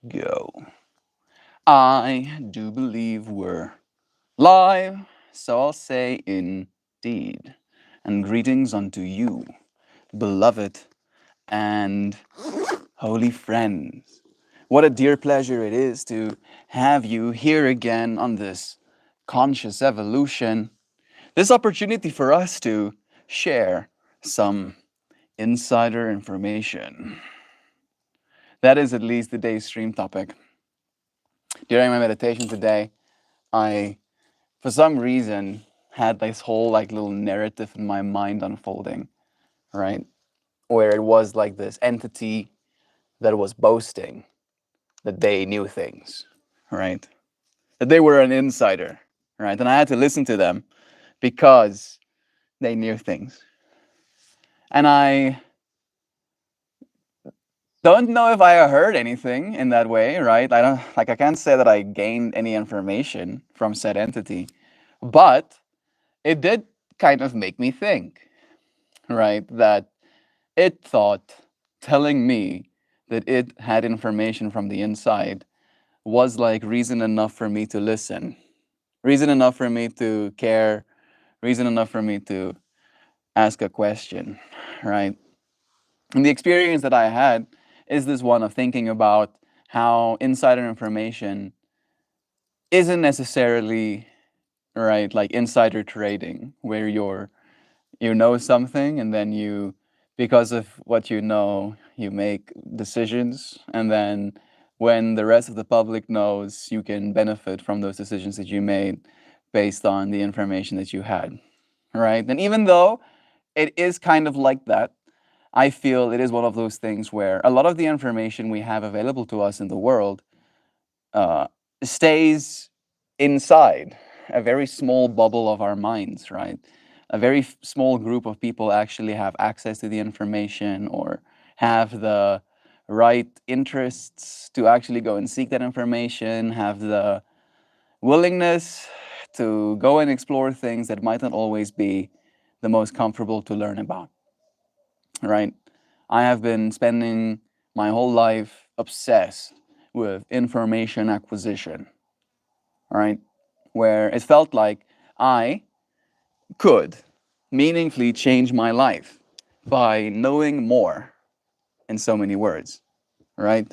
Go. I do believe we're live, so I'll say indeed. And greetings unto you, beloved and holy friends. What a dear pleasure it is to have you here again on this conscious evolution. This opportunity for us to share some insider information. That is at least the day's stream topic. During my meditation today, I, for some reason, had this whole like little narrative in my mind unfolding, right? Where it was like this entity that was boasting that they knew things, right? That they were an insider, right? And I had to listen to them because they knew things. And I don't know if I heard anything in that way, right? I can't say that I gained any information from said entity, but it did kind of make me think, right? That it thought telling me that it had information from the inside was like reason enough for me to listen, reason enough for me to care, reason enough for me to ask a question, right? And the experience that I had is this one of thinking about how insider information isn't necessarily right like insider trading where you know something and then you because of what you know you make decisions and then when the rest of the public knows you can benefit from those decisions that you made based on the information that you had, right? And even though it is kind of like that, I feel it is one of those things where a lot of the information we have available to us in the world uh, stays inside a very small bubble of our minds, right? A very small group of people actually have access to the information or have the right interests to actually go and seek that information, have the willingness to go and explore things that might not always be the most comfortable to learn about, right? I have been spending my whole life obsessed with information acquisition, right? Where it felt like I could meaningfully change my life by knowing more in so many words, right?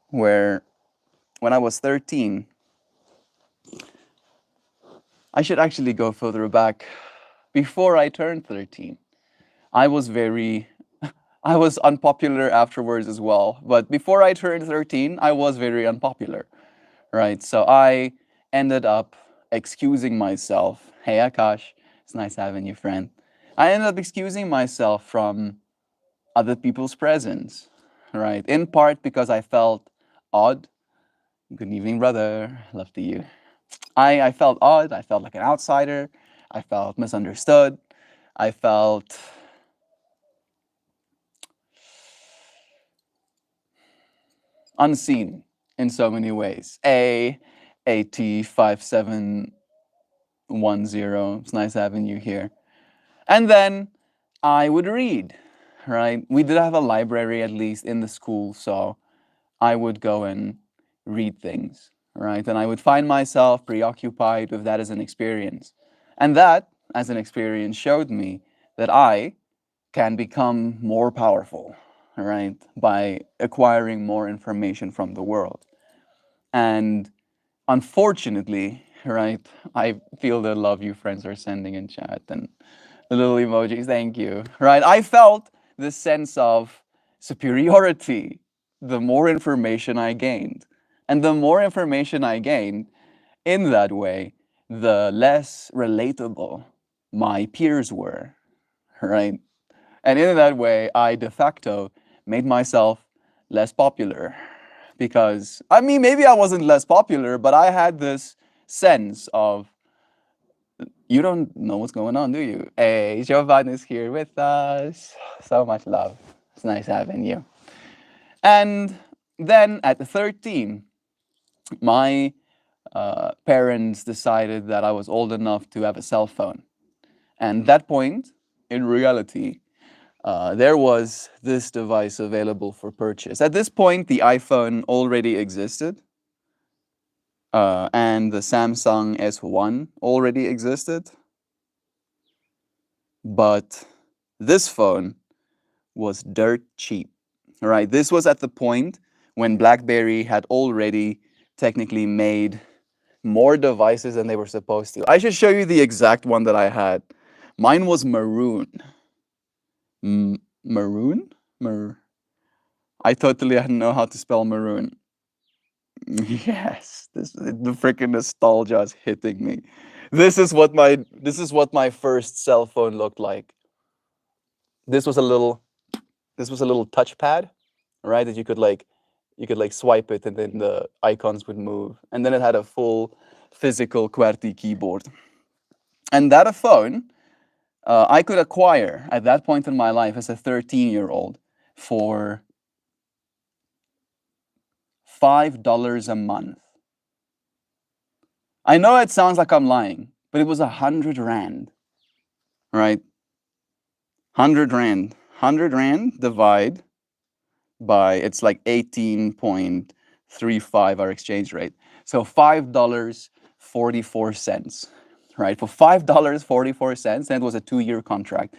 Where when I was 13, I should actually go further back. Before I turned 13, I was very I was unpopular afterwards as well. But before I turned 13, I was very unpopular, right? So I ended up excusing myself. Hey, Akash, it's nice having you, friend. I ended up excusing myself from other people's presence, right? In part because I felt odd. Good evening, brother. Love to you. I felt odd. I felt like an outsider. I felt misunderstood. I felt unseen in so many ways. AT5710. It's nice having you here. And then I would read, right? We did have a library at least in the school, so I would go and read things, right? And I would find myself preoccupied with that as an experience. And that, as an experience, showed me that I can become more powerful, right? By acquiring more information from the world. And unfortunately, right, I feel the love you friends are sending in chat and the little emojis, thank you, right? I felt this sense of superiority the more information I gained. And the more information I gained in that way, the less relatable my peers were, right? And in that way, I de facto made myself less popular. Because, I mean, maybe I wasn't less popular, but I had this sense of, you don't know what's going on, do you? Hey, Jovan is here with us. So much love. It's nice having you. And then at 13, my parents decided that I was old enough to have a cell phone. And that point, in reality, there was this device available for purchase. At this point, the iPhone already existed, and the Samsung S1 already existed, but this phone was dirt cheap. Right? This was at the point when BlackBerry had already technically made more devices than they were supposed to. I should show you the exact one that I had. Mine was maroon. Maroon? I totally didn't know how to spell maroon. Yes, the freaking nostalgia is hitting me. This is what my first cell phone looked like. This was a little this was a little touchpad, right? That you could like swipe it and then the icons would move. And then it had a full physical QWERTY keyboard. And that a phone I could acquire at that point in my life as a 13-year-old for $5 a month. I know it sounds like I'm lying, but it was 100 rand, right? 100 rand. 100 rand divide by, it's like 18.35 our exchange rate. So $5.44, right? For $5.44, and it was a 2-year contract,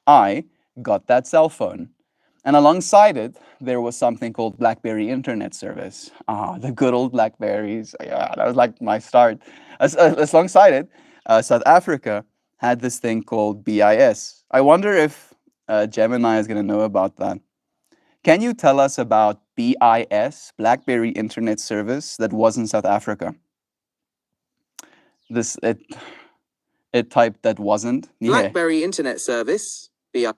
I got that cell phone. And alongside it, there was something called BlackBerry Internet Service. Ah, the good old Blackberries. Yeah, that was like my start. Alongside it, South Africa had this thing called BIS. I wonder if Gemini is going to know about that. Can you tell us about BIS, BlackBerry Internet Service, that was in South Africa? This it typed that wasn't. BlackBerry Internet Service, BI.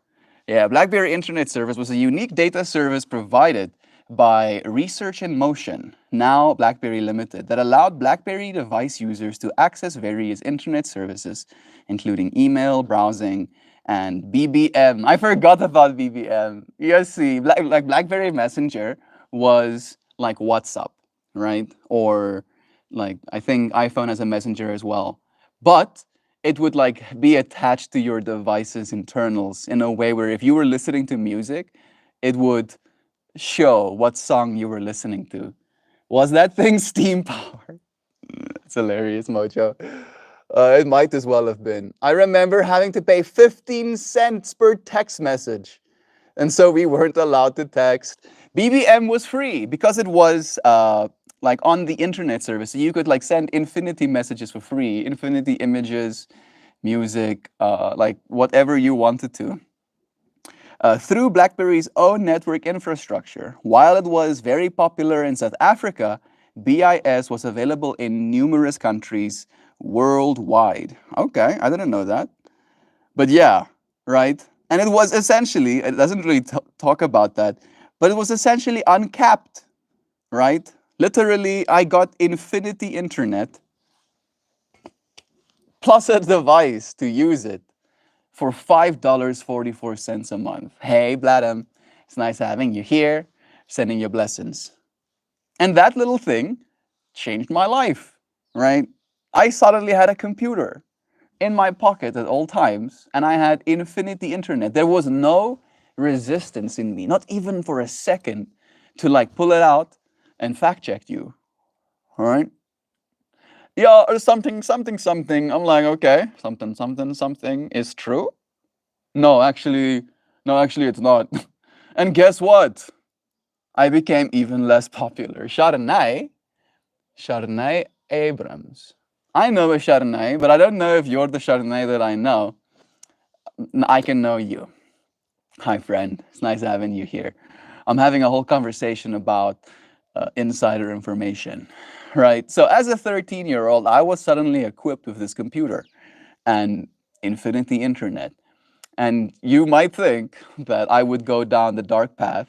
Yeah, BlackBerry Internet Service was a unique data service provided by Research in Motion, now BlackBerry Limited, that allowed BlackBerry device users to access various internet services, including email, browsing, and BBM. I forgot about BBM. You see, like BlackBerry Messenger was like WhatsApp, right? Or like I think iPhone has a messenger as well. But it would like be attached to your device's internals in a way where if you were listening to music, it would show what song you were listening to. Was that thing steam powered? It's hilarious, Mojo. It might as well have been. I remember having to pay 15 cents per text message. And so we weren't allowed to text. BBM was free because it was like on the internet service. So you could like send infinity messages for free, infinity images, music, like whatever you wanted to. Through BlackBerry's own network infrastructure. While it was very popular in South Africa, BIS was available in numerous countries worldwide. Okay, I didn't know that. But yeah, right? And it was essentially, it doesn't really talk about that, but it was essentially uncapped, right? Literally, I got infinity internet plus a device to use it for $5.44 a month. Hey, Bladam, it's nice having you here, sending you blessings. And that little thing changed my life, right? I suddenly had a computer in my pocket at all times, and I had infinity internet. There was no resistance in me, not even for a second, to like pull it out and fact check you, all right? Yeah, or something, something, something. I'm like, okay, something, something, something is true. No, actually, no, actually, it's not. And guess what? I became even less popular. Chardonnay Abrams. I know a Chardonnay, but I don't know if you're the Chardonnay that I know. I can know you. Hi, friend. It's nice having you here. I'm having a whole conversation about insider information, right? So, as a 13-year-old, I was suddenly equipped with this computer and infinity internet. And you might think that I would go down the dark path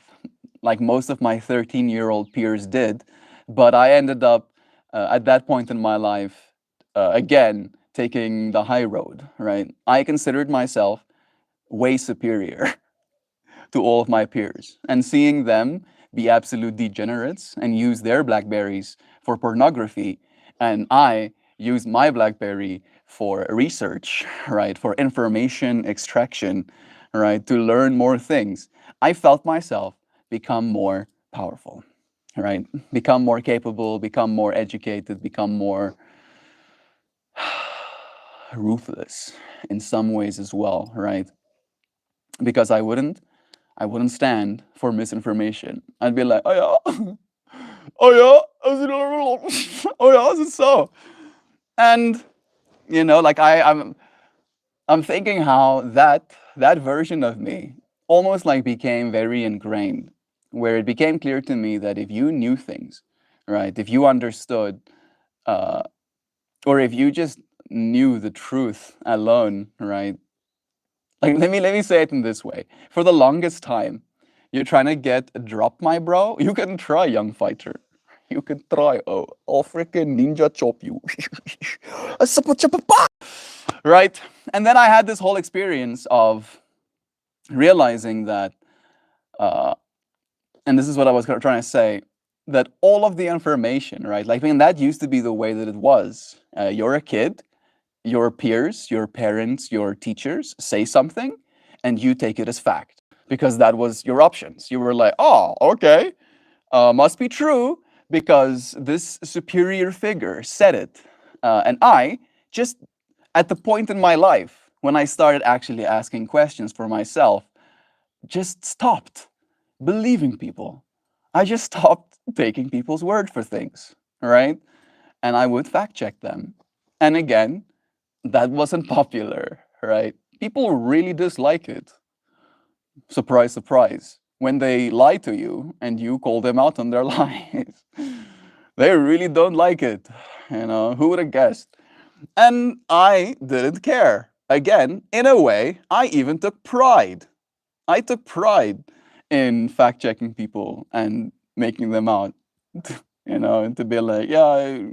like most of my 13-year-old peers did, but I ended up at that point in my life, again, taking the high road, right? I considered myself way superior to all of my peers, and seeing them be absolute degenerates and use their Blackberries for pornography, and I use my Blackberry for research, right, for information extraction, right, to learn more things, I felt myself become more powerful, right? Become more capable, become more educated, become more ruthless in some ways as well, right? Because I wouldn't stand for misinformation. I'd be like, oh yeah, oh yeah, oh yeah, is it so? And like I'm thinking how that version of me almost like became very ingrained, where it became clear to me that if you knew things, right, if you understood, uh, or if you just knew the truth alone, right, like let me say it in this way. For the longest time, you're trying to get a drop, my bro. You can try, young fighter. You can try. Oh, I'll freaking ninja chop you. Right? And then I had this whole experience of realizing that, uh, and this is what I was trying to say, that all of the information, right? Like, I mean, that used to be the way that it was. You're a kid, your peers, your parents, your teachers say something, and you take it as fact because that was your options. You were like, oh, okay, must be true because this superior figure said it. And I just, at the point in my life when I started actually asking questions for myself, just stopped believing people. I just stopped taking people's word for things, right? And I would fact check them. And again, that wasn't popular, right? People really dislike it. Surprise, surprise. When they lie to you and you call them out on their lies, they really don't like it. Who would have guessed? And I didn't care. Again, in a way, I even took pride. I took pride in fact checking people and making them out, and to be like, yeah,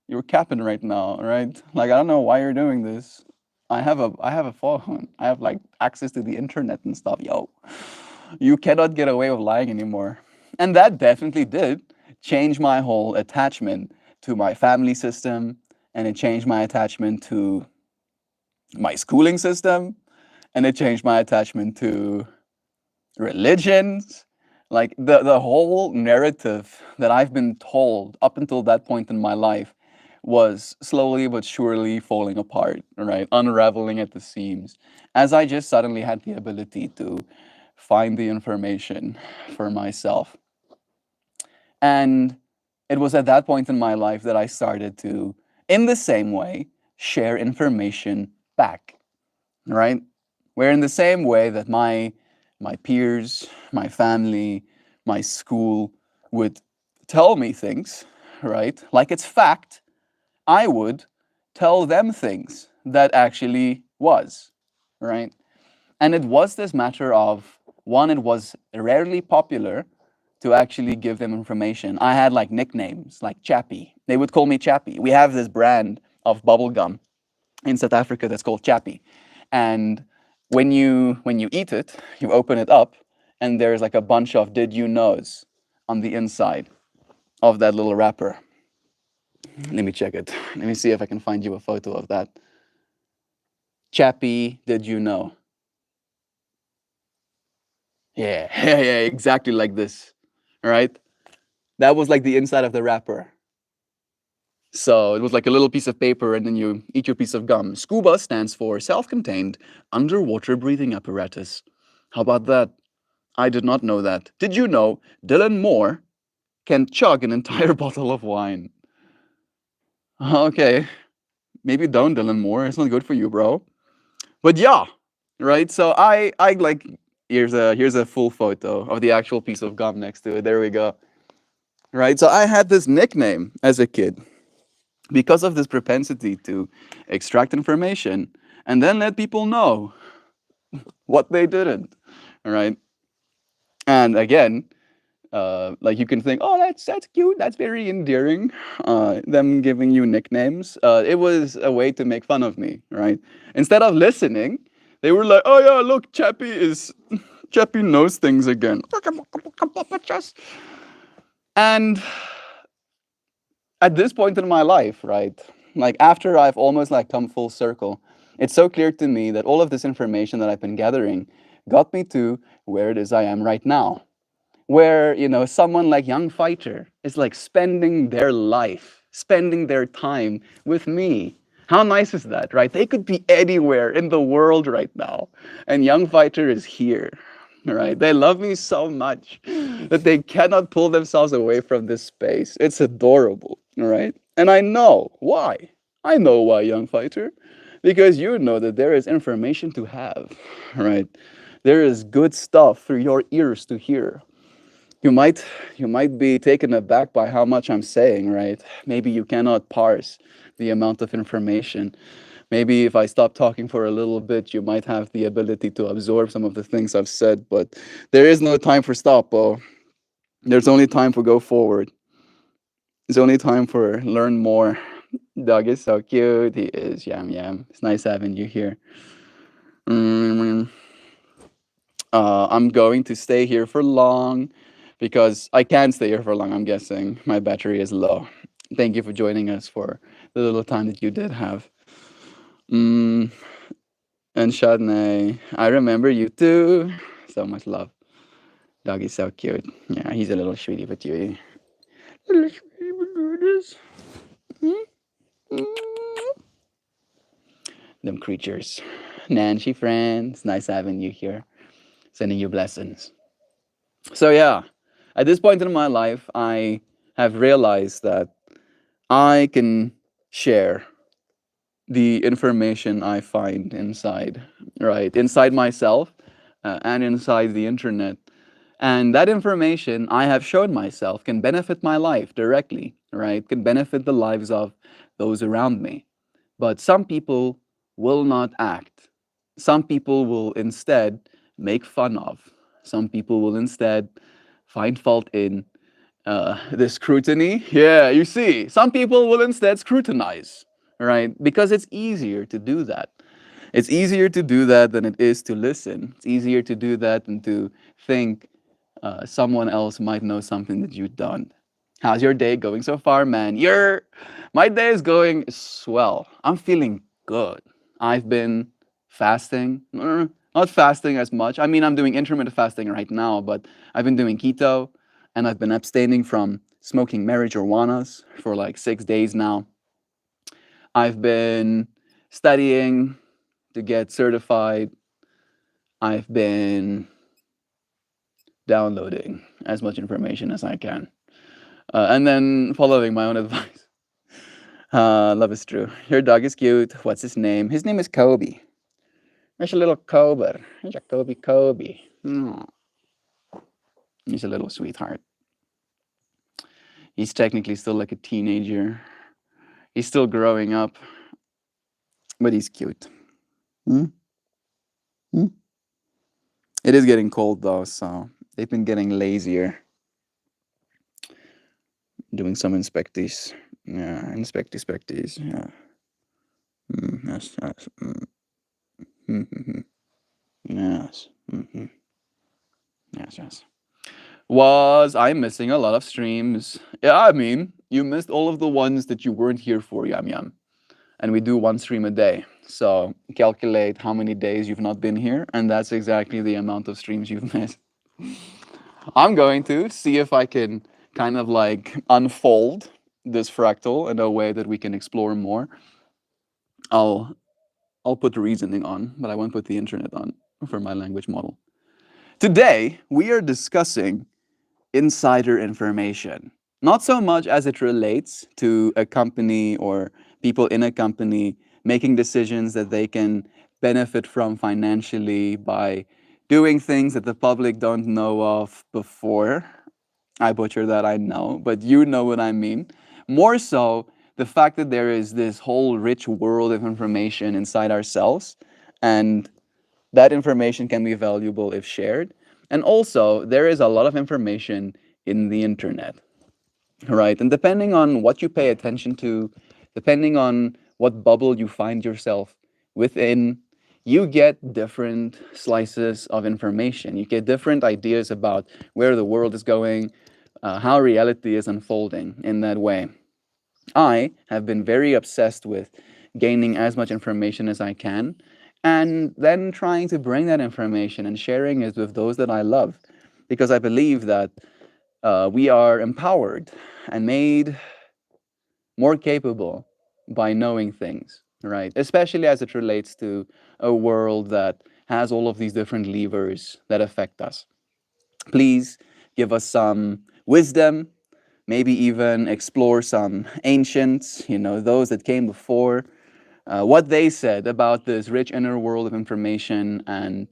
you're capping right now, right? Like I don't know why you're doing this. I have a phone. I have like access to the internet and stuff. Yo, you cannot get away with lying anymore. And that definitely did change my whole attachment to my family system, and it changed my attachment to my schooling system, and it changed my attachment to religions. Like the whole narrative that I've been told up until that point in my life was slowly but surely falling apart, right? Unraveling at the seams as I just suddenly had the ability to find the information for myself. And it was at that point in my life that I started to, in the same way, share information back, right? Where in the same way that my peers, my family, my school would tell me things, right? Like it's fact, I would tell them things that actually was, right? And it was this matter of one, it was rarely popular to actually give them information. I had like nicknames like Chappie. They would call me Chappie. We have this brand of bubble gum in South Africa that's called Chappie. And when you eat it, you open it up, and there's like a bunch of did you knows on the inside of that little wrapper. Let me check it. Let me see if I can find you a photo of that. Chappie, did you know? Yeah, yeah, exactly like this. All right. That was like the inside of the wrapper. So it was like a little piece of paper, and then you eat your piece of gum. SCUBA stands for self contained underwater breathing apparatus. How about that? I did not know that. Did you know Dylan Moore can chug an entire bottle of wine? Okay, maybe don't, Dylan Moore. It's not good for you, bro. But yeah, right. So I like here's a full photo of the actual piece of gum next to it. There we go. Right. So I had this nickname as a kid because of this propensity to extract information and then let people know what they didn't. All right. And again, like you can think, oh, that's cute, that's very endearing. Them giving you nicknames. It was a way to make fun of me, right? Instead of listening, they were like, oh yeah, look, Chappie knows things again. And at this point in my life, right, like after I've almost like come full circle, It's so clear to me that all of this information that I've been gathering got me to where it is I am right now, where someone like Young Fighter is like spending their life, spending their time with me. How nice is that, right? They could be anywhere in the world right now, and Young Fighter is here, right? They love me so much that they cannot pull themselves away from this space. It's adorable, right? And I know why. I know why, Young Fighter, because you know that there is information to have, right? There is good stuff for your ears to hear. You might be taken aback by how much I'm saying, right? Maybe you cannot parse the amount of information. Maybe if I stop talking for a little bit, you might have the ability to absorb some of the things I've said, but there is no time for stop, Bo. There's only time for go forward. There's only time for learn more. Doug is so cute. He is. Yam yam. It's nice having you here. Mm, I'm going to stay here for long because I can stay here for long, I'm guessing. My battery is low. Thank you for joining us for the little time that you did have. Mm, and Chardonnay, I remember you too. So much love. Dog is so cute. Yeah, he's a little sweetie patootie. Little sweetie patooties. Them creatures. Nancy friends, nice having you here. Sending you blessings. So yeah, at this point in my life, I have realized that I can share the information I find inside, right? Inside myself and inside the internet. And that information I have shown myself can benefit my life directly, right? Can benefit the lives of those around me. But some people will not act. Some people will instead make fun of. Some people will instead find fault in the scrutiny. Yeah, you see, some people will instead scrutinize, right? Because it's easier to do that. It's easier to do that than it is to listen. It's easier to do that than to think someone else might know something that you don't. How's your day going so far, man? My day is going swell. I'm feeling good. I've been fasting, not fasting as much. I mean, I'm doing intermittent fasting right now, but I've been doing keto, and I've been abstaining from smoking marijuanas for like 6 days now. I've been studying to get certified. I've been downloading as much information as I can, and then following my own advice. Love is true. Your dog is cute. What's his name? His name is Kobe. There's a little Kobe. There's a Kobe. Mm. He's a little sweetheart. He's technically still like a teenager. He's still growing up, but he's cute. Hmm? Hmm? It is getting cold though, so they've been getting lazier. Doing some inspecties. Yeah, inspecties. Yeah. Yes, yes. Mm-hmm. Yes. Mm-hmm. Yes, yes. Was I missing a lot of streams? Yeah, I mean, you missed all of the ones that you weren't here for, Yam Yam. And we do one stream a day. So calculate how many days you've not been here, and that's exactly the amount of streams you've missed. I'm going to see if I can kind of like unfold this fractal in a way that we can explore more. I'll I'll put reasoning on, but I won't put the internet on for my language model. Today, we are discussing insider information. Not so much as it relates to a company or people in a company making decisions that they can benefit from financially by doing things that the public don't know of before. I butcher that, I know, but you know what I mean. More so, the fact that there is this whole rich world of information inside ourselves, and that information can be valuable if shared. And also, there is a lot of information in the internet, right? And depending on what you pay attention to, depending on what bubble you find yourself within, you get different slices of information. You get different ideas about where the world is going, how reality is unfolding in that way. I have been very obsessed with gaining as much information as I can, and then trying to bring that information and sharing it with those that I love. Because I believe that we are empowered and made more capable by knowing things, right? Especially as it relates to a world that has all of these different levers that affect us. Please give us some wisdom, maybe even explore some ancients, those that came before, what they said about this rich inner world of information and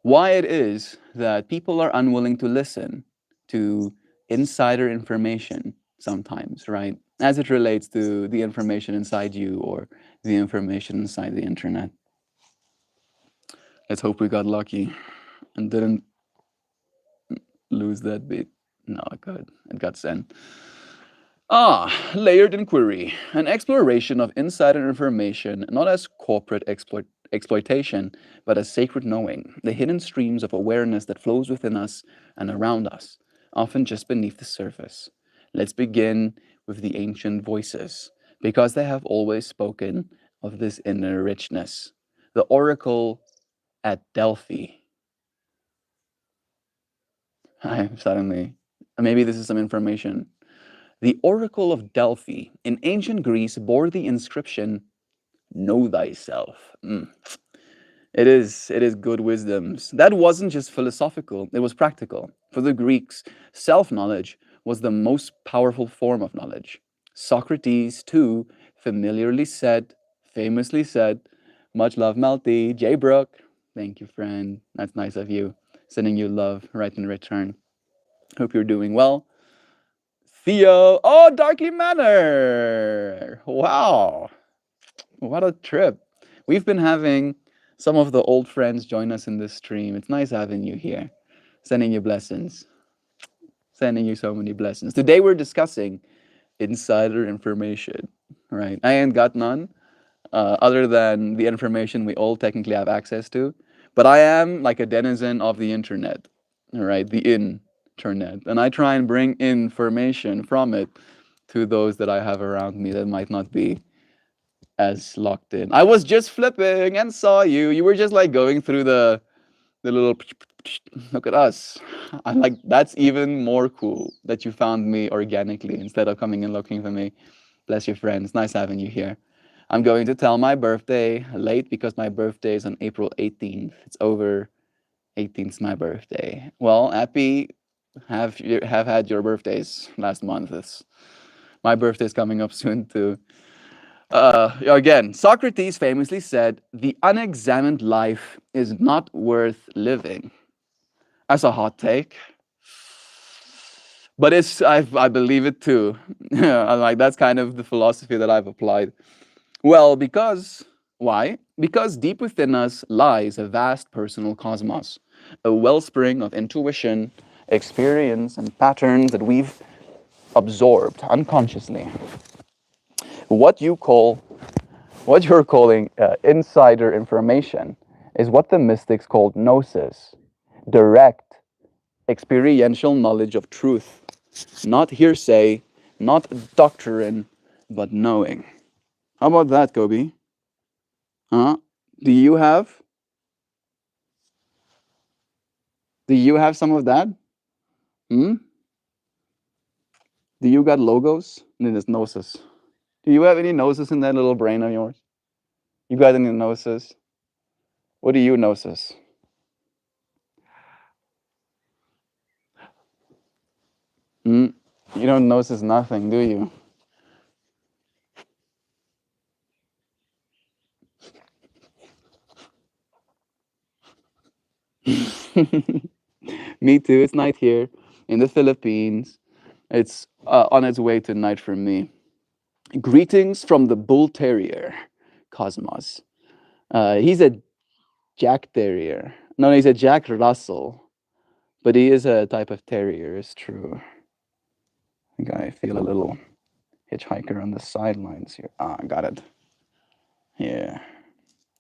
why it is that people are unwilling to listen to insider information sometimes, right? As it relates to the information inside you or the information inside the internet. Let's hope we got lucky and didn't lose that bit. No, it got sent. Layered inquiry, an exploration of insider information, not as corporate exploitation, but as sacred knowing, the hidden streams of awareness that flows within us and around us, often just beneath the surface. Let's begin with the ancient voices, because they have always spoken of this inner richness. The oracle at Delphi. I'm suddenly, maybe this is some information. The oracle of Delphi in ancient Greece bore the inscription, Know thyself. It is good wisdoms. That wasn't just philosophical, it was practical. For the Greeks, self-knowledge was the most powerful form of knowledge. Socrates, too, famously said, much love, Melty, J. Brooke. Thank you, friend. That's nice of you. Sending you love right in return. Hope you're doing well. Theo, oh, Darkly Manor. Wow. What a trip. We've been having some of the old friends join us in this stream. It's nice having you here. Sending you blessings. Sending you so many blessings. Today we're discussing insider information, right? I ain't got none other than the information we all technically have access to. But I am like a denizen of the internet, right? The internet. And I try and bring information from it to those that I have around me that might not be as locked in. I was just flipping and saw you. You were just like going through the little look at us. I'm like, that's even more cool that you found me organically instead of coming and looking for me. Bless your friends. Nice having you here. I'm going to tell my birthday late because my birthday is on April 18th. It's over 18th is my birthday. Well, happy have had your birthdays last month. My birthday's coming up soon too. Again, Socrates famously said, "The unexamined life is not worth living." That's a hot take, but I believe it too. I'm like that's kind of the philosophy that I've applied. Well, because why? Because deep within us lies a vast personal cosmos, a wellspring of intuition, experience, and patterns that we've absorbed unconsciously. What you call What you're calling insider information is what the mystics called gnosis, direct, experiential knowledge of truth, not hearsay, not doctrine, but knowing. How about that, Kobe? Huh? Do you have? Do you have some of that? Hmm? Do you got logos? And then there's gnosis. Do you have any gnosis in that little brain of yours? You got any gnosis? What do you gnosis? Hmm? You don't gnosis nothing, do you? Me too. It's night here in the Philippines. It's on its way to night for me. Greetings from the Bull Terrier, Cosmos. He's a Jack Terrier. No, he's a Jack Russell, but he is a type of terrier. It's true. I think I feel a little hitchhiker on the sidelines here. Ah, got it. Yeah,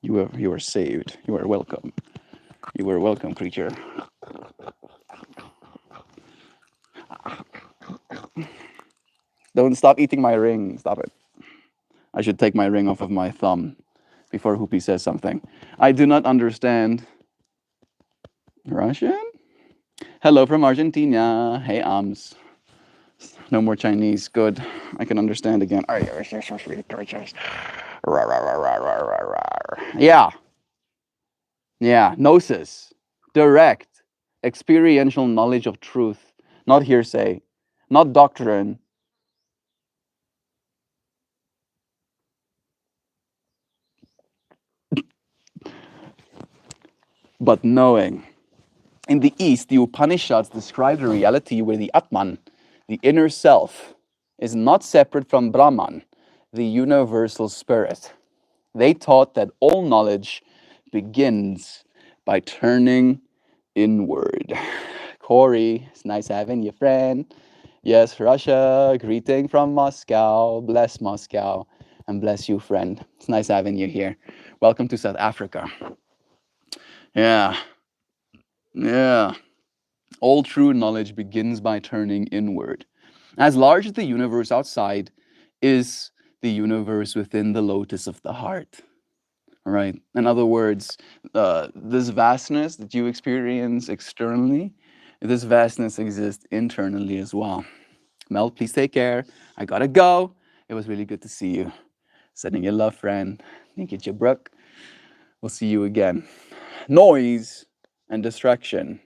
you were saved. You are welcome. You were welcome, creature. Don't stop eating my ring. Stop it. I should take my ring off of my thumb before Hoopy says something. I do not understand Russian. Hello from Argentina. Hey, no more Chinese. Good. I can understand again. Yeah. Yeah. Gnosis. Direct, experiential knowledge of truth, not hearsay, not doctrine, but knowing. In the East, the Upanishads describe the reality where the Atman, the inner self, is not separate from Brahman, the universal spirit. They taught that all knowledge begins by turning inward. Corey, it's nice having you, friend. Yes, Russia, greeting from Moscow. Bless Moscow and bless you, friend. It's nice having you here. Welcome to South Africa. Yeah, yeah. All true knowledge begins by turning inward. As large as the universe outside is the universe within the lotus of the heart. Right. In other words, this vastness that you experience externally, this vastness exists internally as well. Mel, please take care. I gotta go. It was really good to see you. Sending you love, friend. Thank you, Brooke. We'll see you again. Noise and distraction.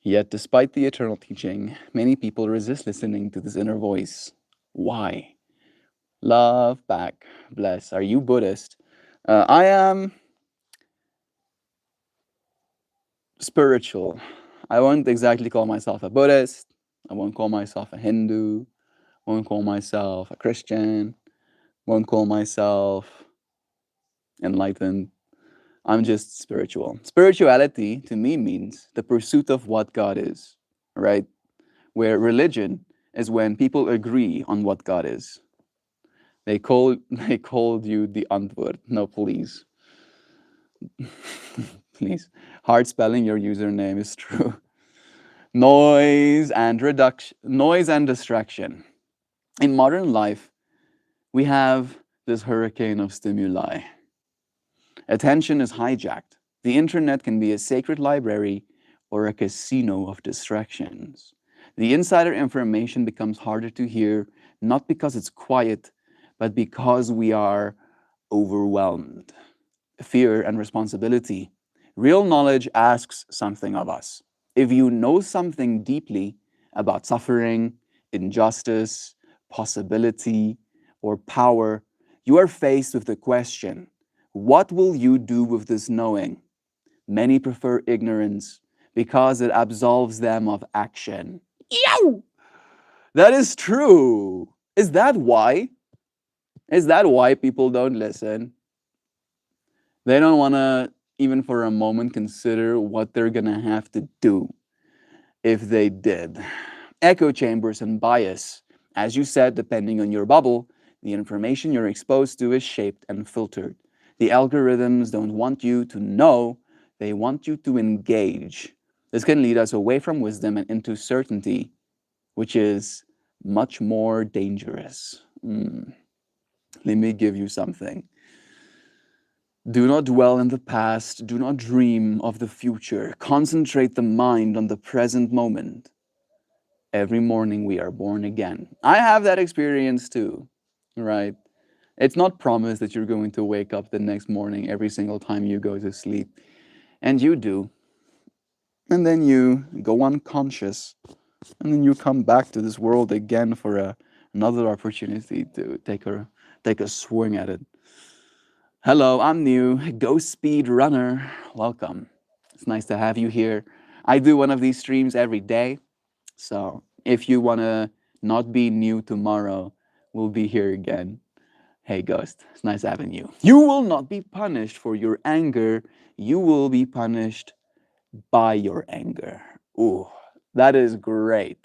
Yet, despite the eternal teaching, many people resist listening to this inner voice. Why? Love back. Bless. Are you Buddhist? I am spiritual. I won't exactly call myself a Buddhist. I won't call myself a Hindu. Won't call myself a Christian. Won't call myself enlightened. I'm just spiritual. Spirituality to me means the pursuit of what God is, right? Where religion is when people agree on what God is. They called you the Antwoord. No, please. Please. Hard spelling your username is true. Noise and distraction. In modern life, we have this hurricane of stimuli. Attention is hijacked. The internet can be a sacred library or a casino of distractions. The insider information becomes harder to hear, not because it's quiet, but because we are overwhelmed. Fear and responsibility. Real knowledge asks something of us. If you know something deeply about suffering, injustice, possibility, or power, you are faced with the question, what will you do with this knowing? Many prefer ignorance because it absolves them of action. Yow! That is true. Is that why? Is that why people don't listen? They don't want to, even for a moment, consider what they're going to have to do if they did. Echo chambers and bias. As you said, depending on your bubble, the information you're exposed to is shaped and filtered. The algorithms don't want you to know, they want you to engage. This can lead us away from wisdom and into certainty, which is much more dangerous. Let me give you something. Do not dwell in the past. Do not dream of the future. Concentrate the mind on the present moment. Every morning we are born again. I have that experience too, right? It's not promised that you're going to wake up the next morning every single time you go to sleep. And you do. And then you go unconscious. And then you come back to this world again for another opportunity to take a swing at it. Hello, I'm new. Go Speed Runner. Welcome. It's nice to have you here. I do one of these streams every day. So if you want to not be new tomorrow, we'll be here again. Hey, Ghost. It's nice having you. You will not be punished for your anger. You will be punished by your anger. Ooh, that is great.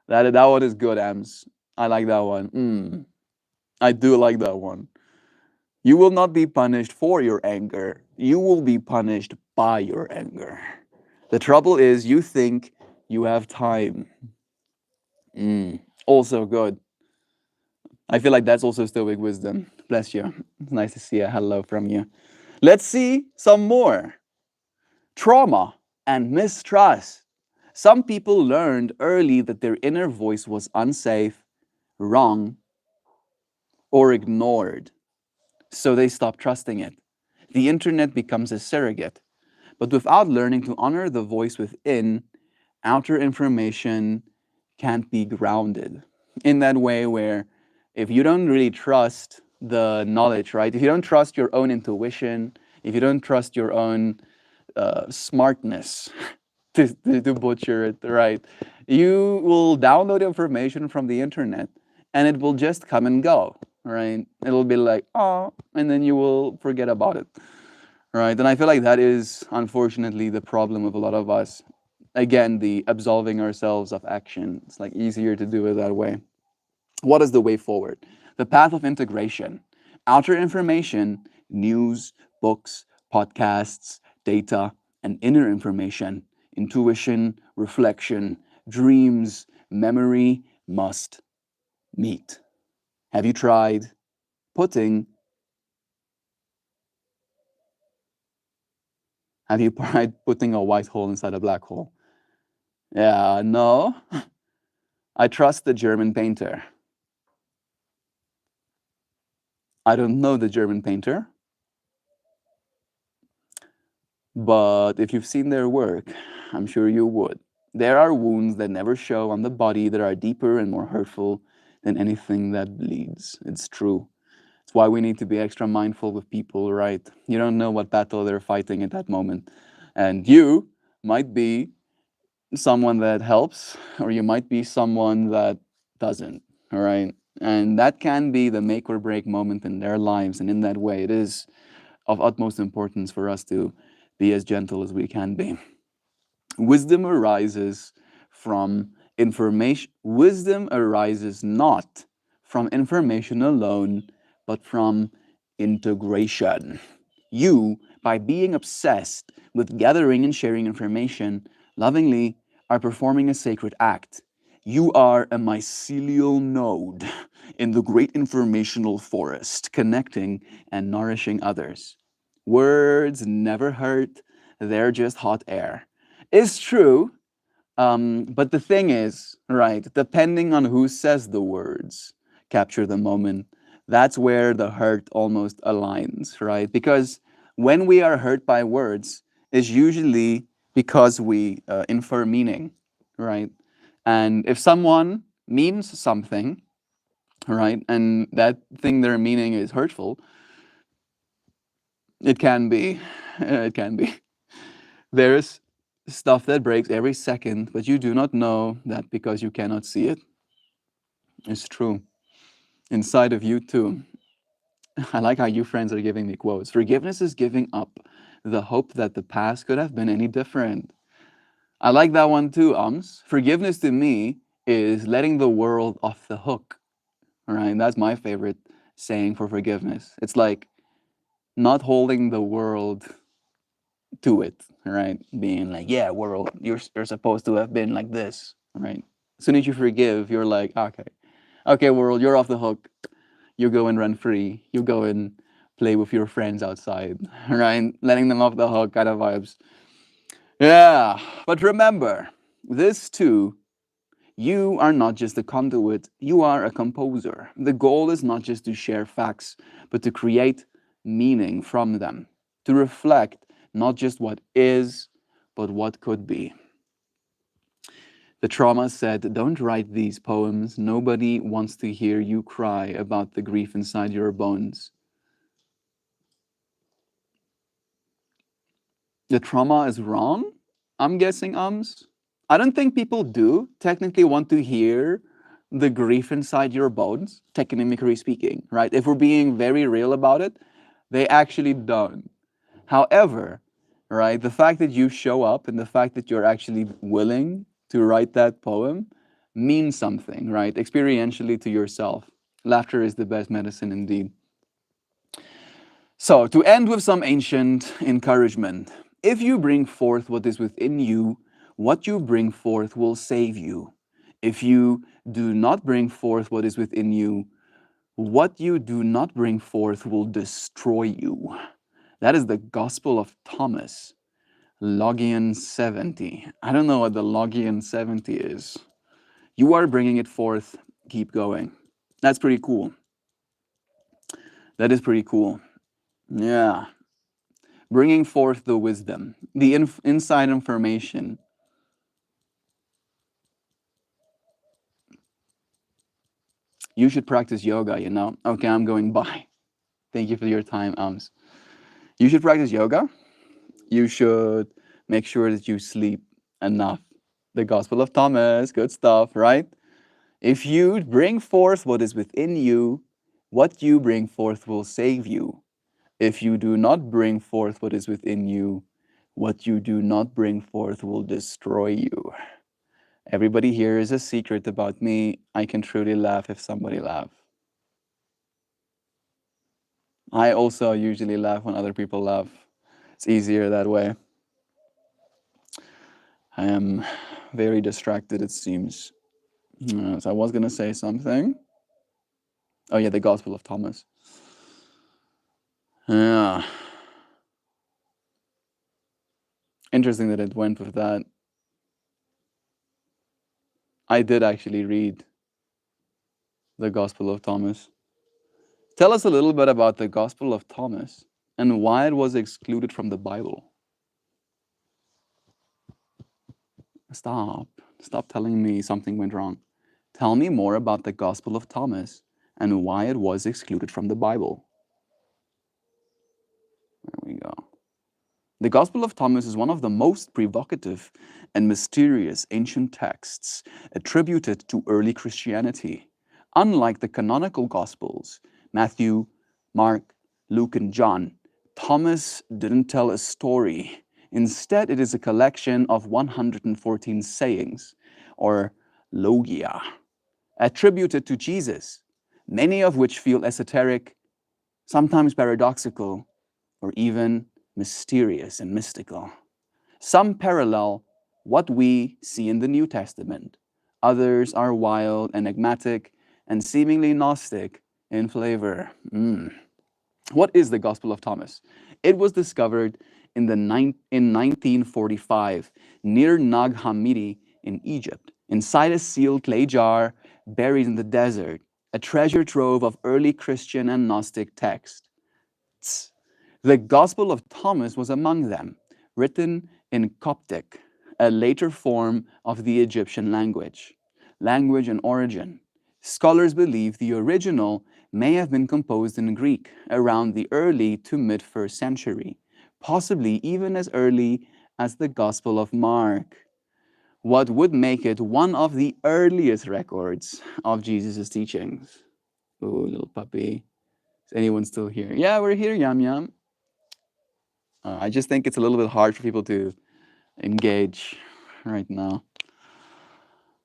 That one is good, Ems. I like that one. I do like that one. You will not be punished for your anger. You will be punished by your anger. The trouble is, you think you have time. Also good. I feel like that's also stoic wisdom. Bless you. It's nice to see a hello from you. Let's see some more. Trauma and mistrust. Some people learned early that their inner voice was unsafe, wrong, or ignored, so they stop trusting it. The internet becomes a surrogate. But without learning to honor the voice within, outer information can't be grounded in that way where if you don't really trust the knowledge, right? If you don't trust your own intuition, if you don't trust your own smartness, to butcher it, right? You will download information from the internet and it will just come and go, right? It'll be like, oh, and then you will forget about it, right? And I feel like that is unfortunately the problem with a lot of us. Again, the absolving ourselves of action. It's like easier to do it that way. What is the way forward? The path of integration. Outer information, news, books, podcasts, data, and inner information, intuition, reflection, dreams, memory must meet. Have you tried putting have you tried putting a white hole inside a black hole? Yeah, no. I trust the German painter. I don't know the German painter, but if you've seen their work, I'm sure you would. There are wounds that never show on the body that are deeper and more hurtful than anything that bleeds. It's true. It's why we need to be extra mindful with people, right? You don't know what battle they're fighting at that moment. And you might be someone that helps, or you might be someone that doesn't, all right? And that can be the make or break moment in their lives. And in that way, it is of utmost importance for us to be as gentle as we can be. Wisdom arises from information. Wisdom arises not from information alone, but from integration. You, by being obsessed with gathering and sharing information, lovingly are performing a sacred act. You are a mycelial node in the great informational forest, connecting and nourishing others. Words never hurt, they're just hot air. It's true, but the thing is, right, depending on who says the words, capture the moment, that's where the hurt almost aligns, right? Because when we are hurt by words, it's usually because we infer meaning, right? And if someone means something, right, and that thing they're meaning is hurtful, it can be, it can be. There's stuff that breaks every second, but you do not know that because you cannot see it. It's true. Inside of you, too. I like how you friends are giving me quotes. Forgiveness is giving up the hope that the past could have been any different. I like that one too, Ums. Forgiveness to me is letting the world off the hook. All right, that's my favorite saying for forgiveness. It's like not holding the world to it, right? Being like, yeah, world, you're supposed to have been like this, right? As soon as you forgive, you're like, okay, okay, world, you're off the hook. You go and run free. You go and play with your friends outside, right? Letting them off the hook kind of vibes. Yeah, but remember, this too, you are not just a conduit, you are a composer. The goal is not just to share facts, but to create meaning from them, to reflect not just what is, but what could be. The trauma said, don't write these poems. Nobody wants to hear you cry about the grief inside your bones. The trauma is wrong, I'm guessing, ums. I don't think people do technically want to hear the grief inside your bones, technically speaking, right? If we're being very real about it, they actually don't. However, right, the fact that you show up and the fact that you're actually willing to write that poem means something, right? Experientially to yourself. Laughter is the best medicine indeed. So, to end with some ancient encouragement, if you bring forth what is within you, what you bring forth will save you. If you do not bring forth what is within you, What you do not bring forth will destroy you. That is the Gospel of Thomas, Logian 70. I don't know what the Logian 70 is. You are bringing it forth. Keep going. That's pretty cool. That is pretty cool. Yeah. Bringing forth the wisdom, the inside information. You should practice yoga, you know? Okay, I'm going bye. Thank you for your time, Ams. You should practice yoga. You should make sure that you sleep enough. The Gospel of Thomas, good stuff, right? If you bring forth what is within you, what you bring forth will save you. If you do not bring forth what is within you, what you do not bring forth will destroy you. Everybody here is a secret about me. I can truly laugh if somebody laughs. I also usually laugh when other people laugh. It's easier that way. I am very distracted, it seems. So I was going to say something. Oh, yeah, the Gospel of Thomas. Yeah. Interesting that it went with that. I did actually read the Gospel of Thomas. Tell us a little bit about the Gospel of Thomas and why it was excluded from the Bible. Stop. Stop telling me something went wrong. Tell me more about the Gospel of Thomas and why it was excluded from the Bible. There we go. The Gospel of Thomas is one of the most provocative and mysterious ancient texts attributed to early Christianity. Unlike the canonical Gospels, Matthew, Mark, Luke, and John, Thomas didn't tell a story. Instead, it is a collection of 114 sayings, or logia, attributed to Jesus, many of which feel esoteric, sometimes paradoxical, or even mysterious and mystical. Some parallel what we see in the New Testament. Others are wild, enigmatic, and seemingly Gnostic in flavor. What is the Gospel of Thomas? It was discovered in 1945 near Nag Hammadi in Egypt, inside a sealed clay jar buried in the desert, a treasure trove of early Christian and Gnostic texts. The Gospel of Thomas was among them, written in Coptic, a later form of the Egyptian language. Language and origin. Scholars believe the original may have been composed in Greek around the early to mid 1st century, possibly even as early as the Gospel of Mark, what would make it one of the earliest records of Jesus' teachings. Ooh, little puppy. Is anyone still here? Yeah, we're here, Yum Yum. I just think it's a little bit hard for people to engage right now.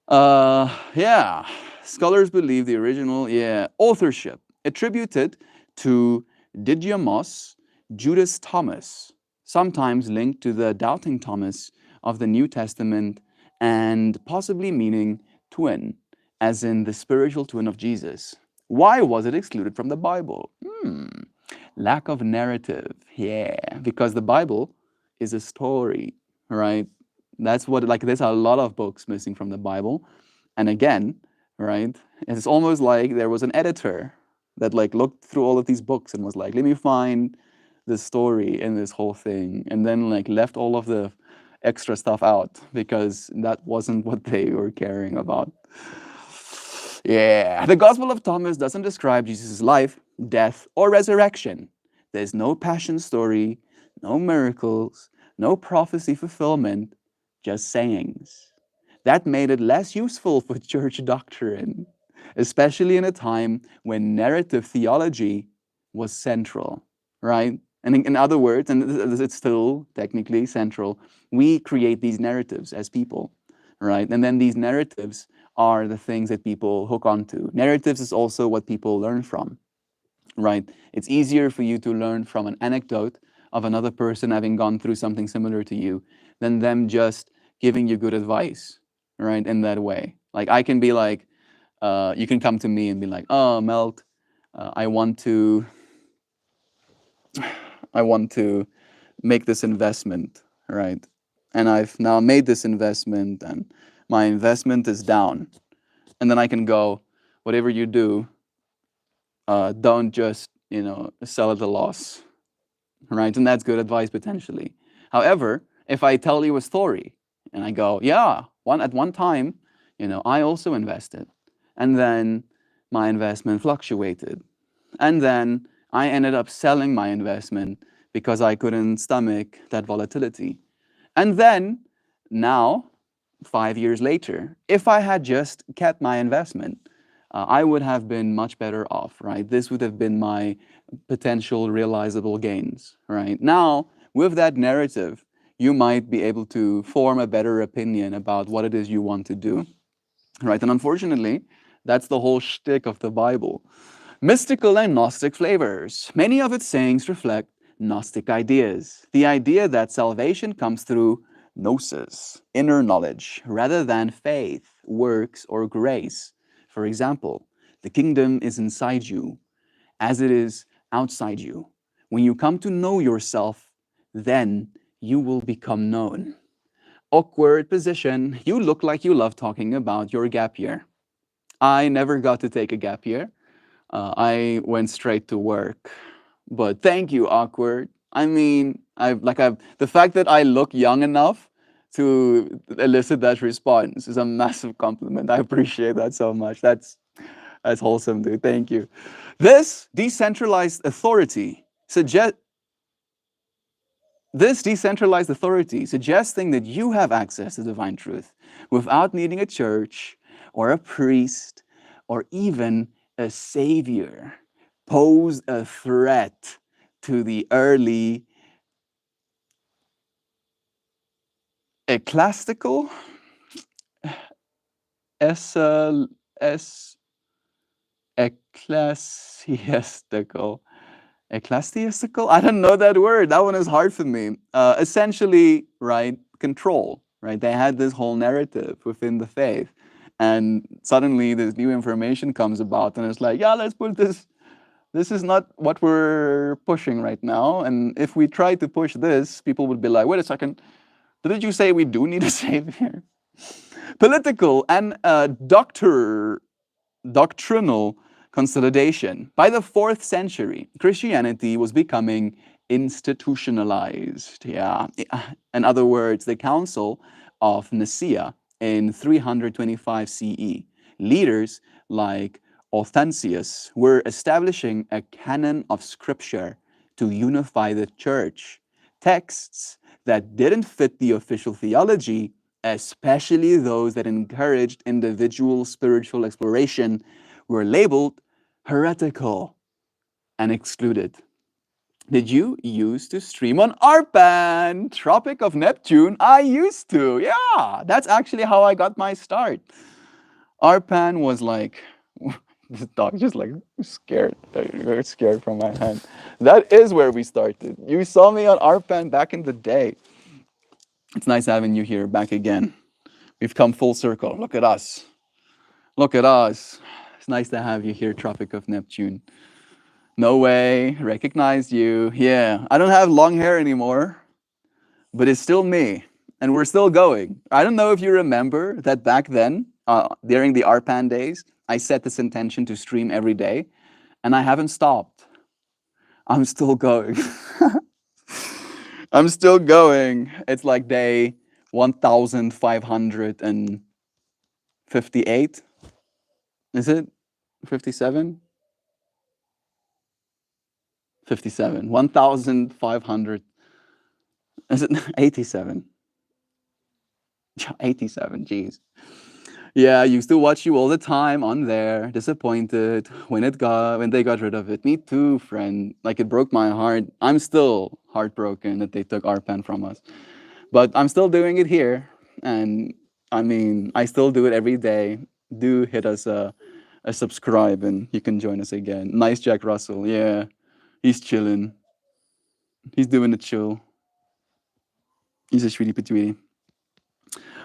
Yeah, scholars believe the original, authorship attributed to Didymus Judas Thomas, sometimes linked to the doubting Thomas of the New Testament and possibly meaning twin, as in the spiritual twin of Jesus. Why was it excluded from the Bible? Lack of narrative. Yeah, because the Bible is a story, right? That's what, like, there's a lot of books missing from the Bible. And again, right, it's almost like there was an editor that like looked through all of these books and was like, let me find the story in this whole thing, and then like left all of the extra stuff out because that wasn't what they were caring about. Yeah, the Gospel of Thomas doesn't describe Jesus' life, death, or resurrection. There's no passion story, no miracles, no prophecy fulfillment, just sayings. That made it less useful for church doctrine, especially in a time when narrative theology was central, right? And in other words, and it's still technically central, we create these narratives as people, right? And then these narratives are the things that people hook onto. Narratives is also what people learn from, right? It's easier for you to learn from an anecdote of another person having gone through something similar to you than them just giving you good advice, right? In that way. Like I can be like, you can come to me and be like, oh, Melt, I want to I want to make this investment, right? And I've now made this investment, and my investment is down. And then I can go, whatever you do, don't just sell at a loss, right? And that's good advice potentially. However, if I tell you a story and I go, yeah, one time, I also invested, and then my investment fluctuated, and then I ended up selling my investment because I couldn't stomach that volatility. And then now, 5 years later, if I had just kept my investment, I would have been much better off, right? This would have been my potential realizable gains, right? Now, with that narrative, you might be able to form a better opinion about what it is you want to do, right? And unfortunately, that's the whole shtick of the Bible. Mystical and Gnostic flavors. Many of its sayings reflect Gnostic ideas. The idea that salvation comes through gnosis, inner knowledge, rather than faith, works, or grace. For example, the kingdom is inside you as it is outside you. When you come to know yourself, then you will become known. Awkward position. You look like you love talking about your gap year. I never got to take a gap year. I went straight to work. But thank you, awkward. I mean, I've the fact that I look young enough to elicit that response is a massive compliment. I appreciate that so much. That's wholesome, dude. Thank you. This decentralized authority suggest this decentralized authority, suggesting that you have access to divine truth without needing a church or a priest or even a savior, posed a threat to the early ecclesiastical, es, es, ecclesiastical, ecclesiastical. I don't know that word. That one is hard for me. Essentially, right, control. Right, they had this whole narrative within the faith, and suddenly this new information comes about, and it's like, yeah, let's put this. This is not what we're pushing right now, and if we try to push this, people would be like, wait a second, didn't you say we do need a savior? Political and doctrinal consolidation. By the 4th century, Christianity was becoming institutionalized. Yeah. In other words, the Council of Nicaea in 325 CE, leaders like Athanasius were establishing a canon of scripture to unify the church. Texts that didn't fit the official theology, especially those that encouraged individual spiritual exploration, were labeled heretical and excluded. Did you used to stream on ARPAN, Tropic of Neptune? I used to. Yeah, that's actually how I got my start. ARPAN was like, this dog just like scared, very scared from my hand. That is where we started. You saw me on ARPAN back in the day. It's nice having you here back again. We've come full circle. Look at us. Look at us. It's nice to have you here, Tropic of Neptune. No way, recognized you. Yeah, I don't have long hair anymore, but it's still me, and we're still going. I don't know if you remember that back then, during the ARPAN days, I set this intention to stream every day, and I haven't stopped. I'm still going. I'm still going. It's like day 1558. Is it 57? 57. 1500. Is it 87? 87, jeez. Yeah, I used to watch you all the time on there, disappointed when they got rid of it. Me too, friend. Like it broke my heart. I'm still heartbroken that they took our pen from us. But I'm still doing it here. And I mean, I still do it every day. Do hit us a subscribe and you can join us again. Nice Jack Russell. Yeah. He's chilling. He's doing the chill. He's a sweetie patootie.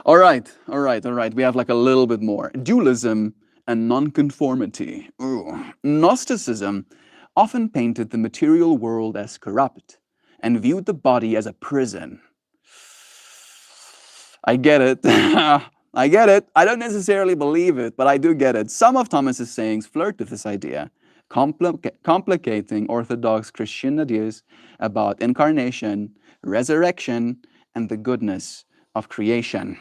All right. We have like a little bit more. Dualism and nonconformity. Ooh. Gnosticism often painted the material world as corrupt and viewed the body as a prison. I get it. I get it. I don't necessarily believe it, but I do get it. Some of Thomas's sayings flirt with this idea, complicating Orthodox Christian ideas about incarnation, resurrection, and the goodness of creation.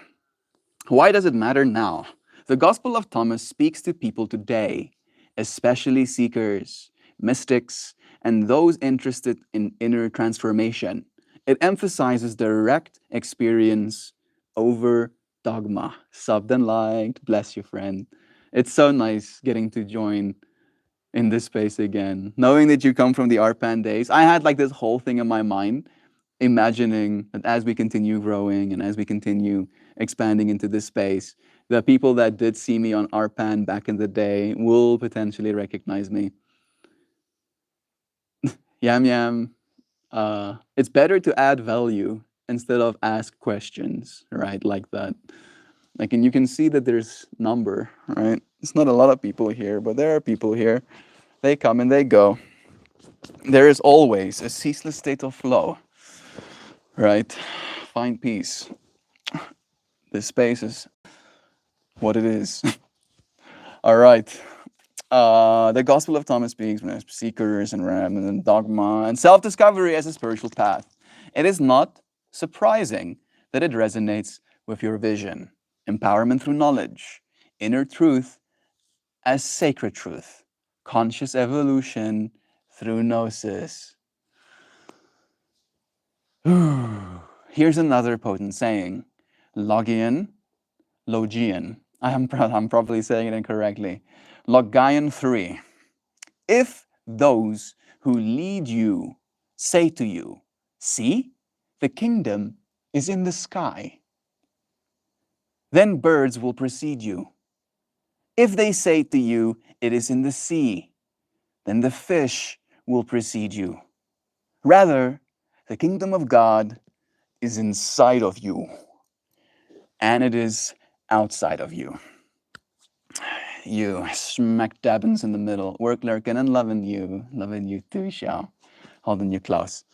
Why does it matter now? The Gospel of Thomas speaks to people today, especially seekers, mystics, and those interested in inner transformation. It emphasizes direct experience over dogma. Subbed and liked. Bless you, friend. It's so nice getting to join in this space again. Knowing that you come from the ARPAN days, I had like this whole thing in my mind, imagining that as we continue growing and as we continue expanding into this space, the people that did see me on ARPAN back in the day will potentially recognize me. Yam Yam, it's better to add value instead of ask questions, right? Like that. Like, and you can see that there's number, right? It's not a lot of people here, but there are people here. They come and they go. There is always a ceaseless state of flow, right? Find peace. This space is what it is. All right. The Gospel of Thomas speaks of seekers and dogma and self-discovery as a spiritual path. It is not surprising that it resonates with your vision, empowerment through knowledge, inner truth as sacred truth, conscious evolution through gnosis. Here's another potent saying: Logian, Logian. I'm probably saying it incorrectly. Logian 3. If those who lead you say to you, see, the kingdom is in the sky, then birds will precede you. If they say to you, it is in the sea, then the fish will precede you. Rather, the kingdom of God is inside of you, and it is outside of you. You smack dabbins in the middle, work lurking and loving you too, shall. Holding you close.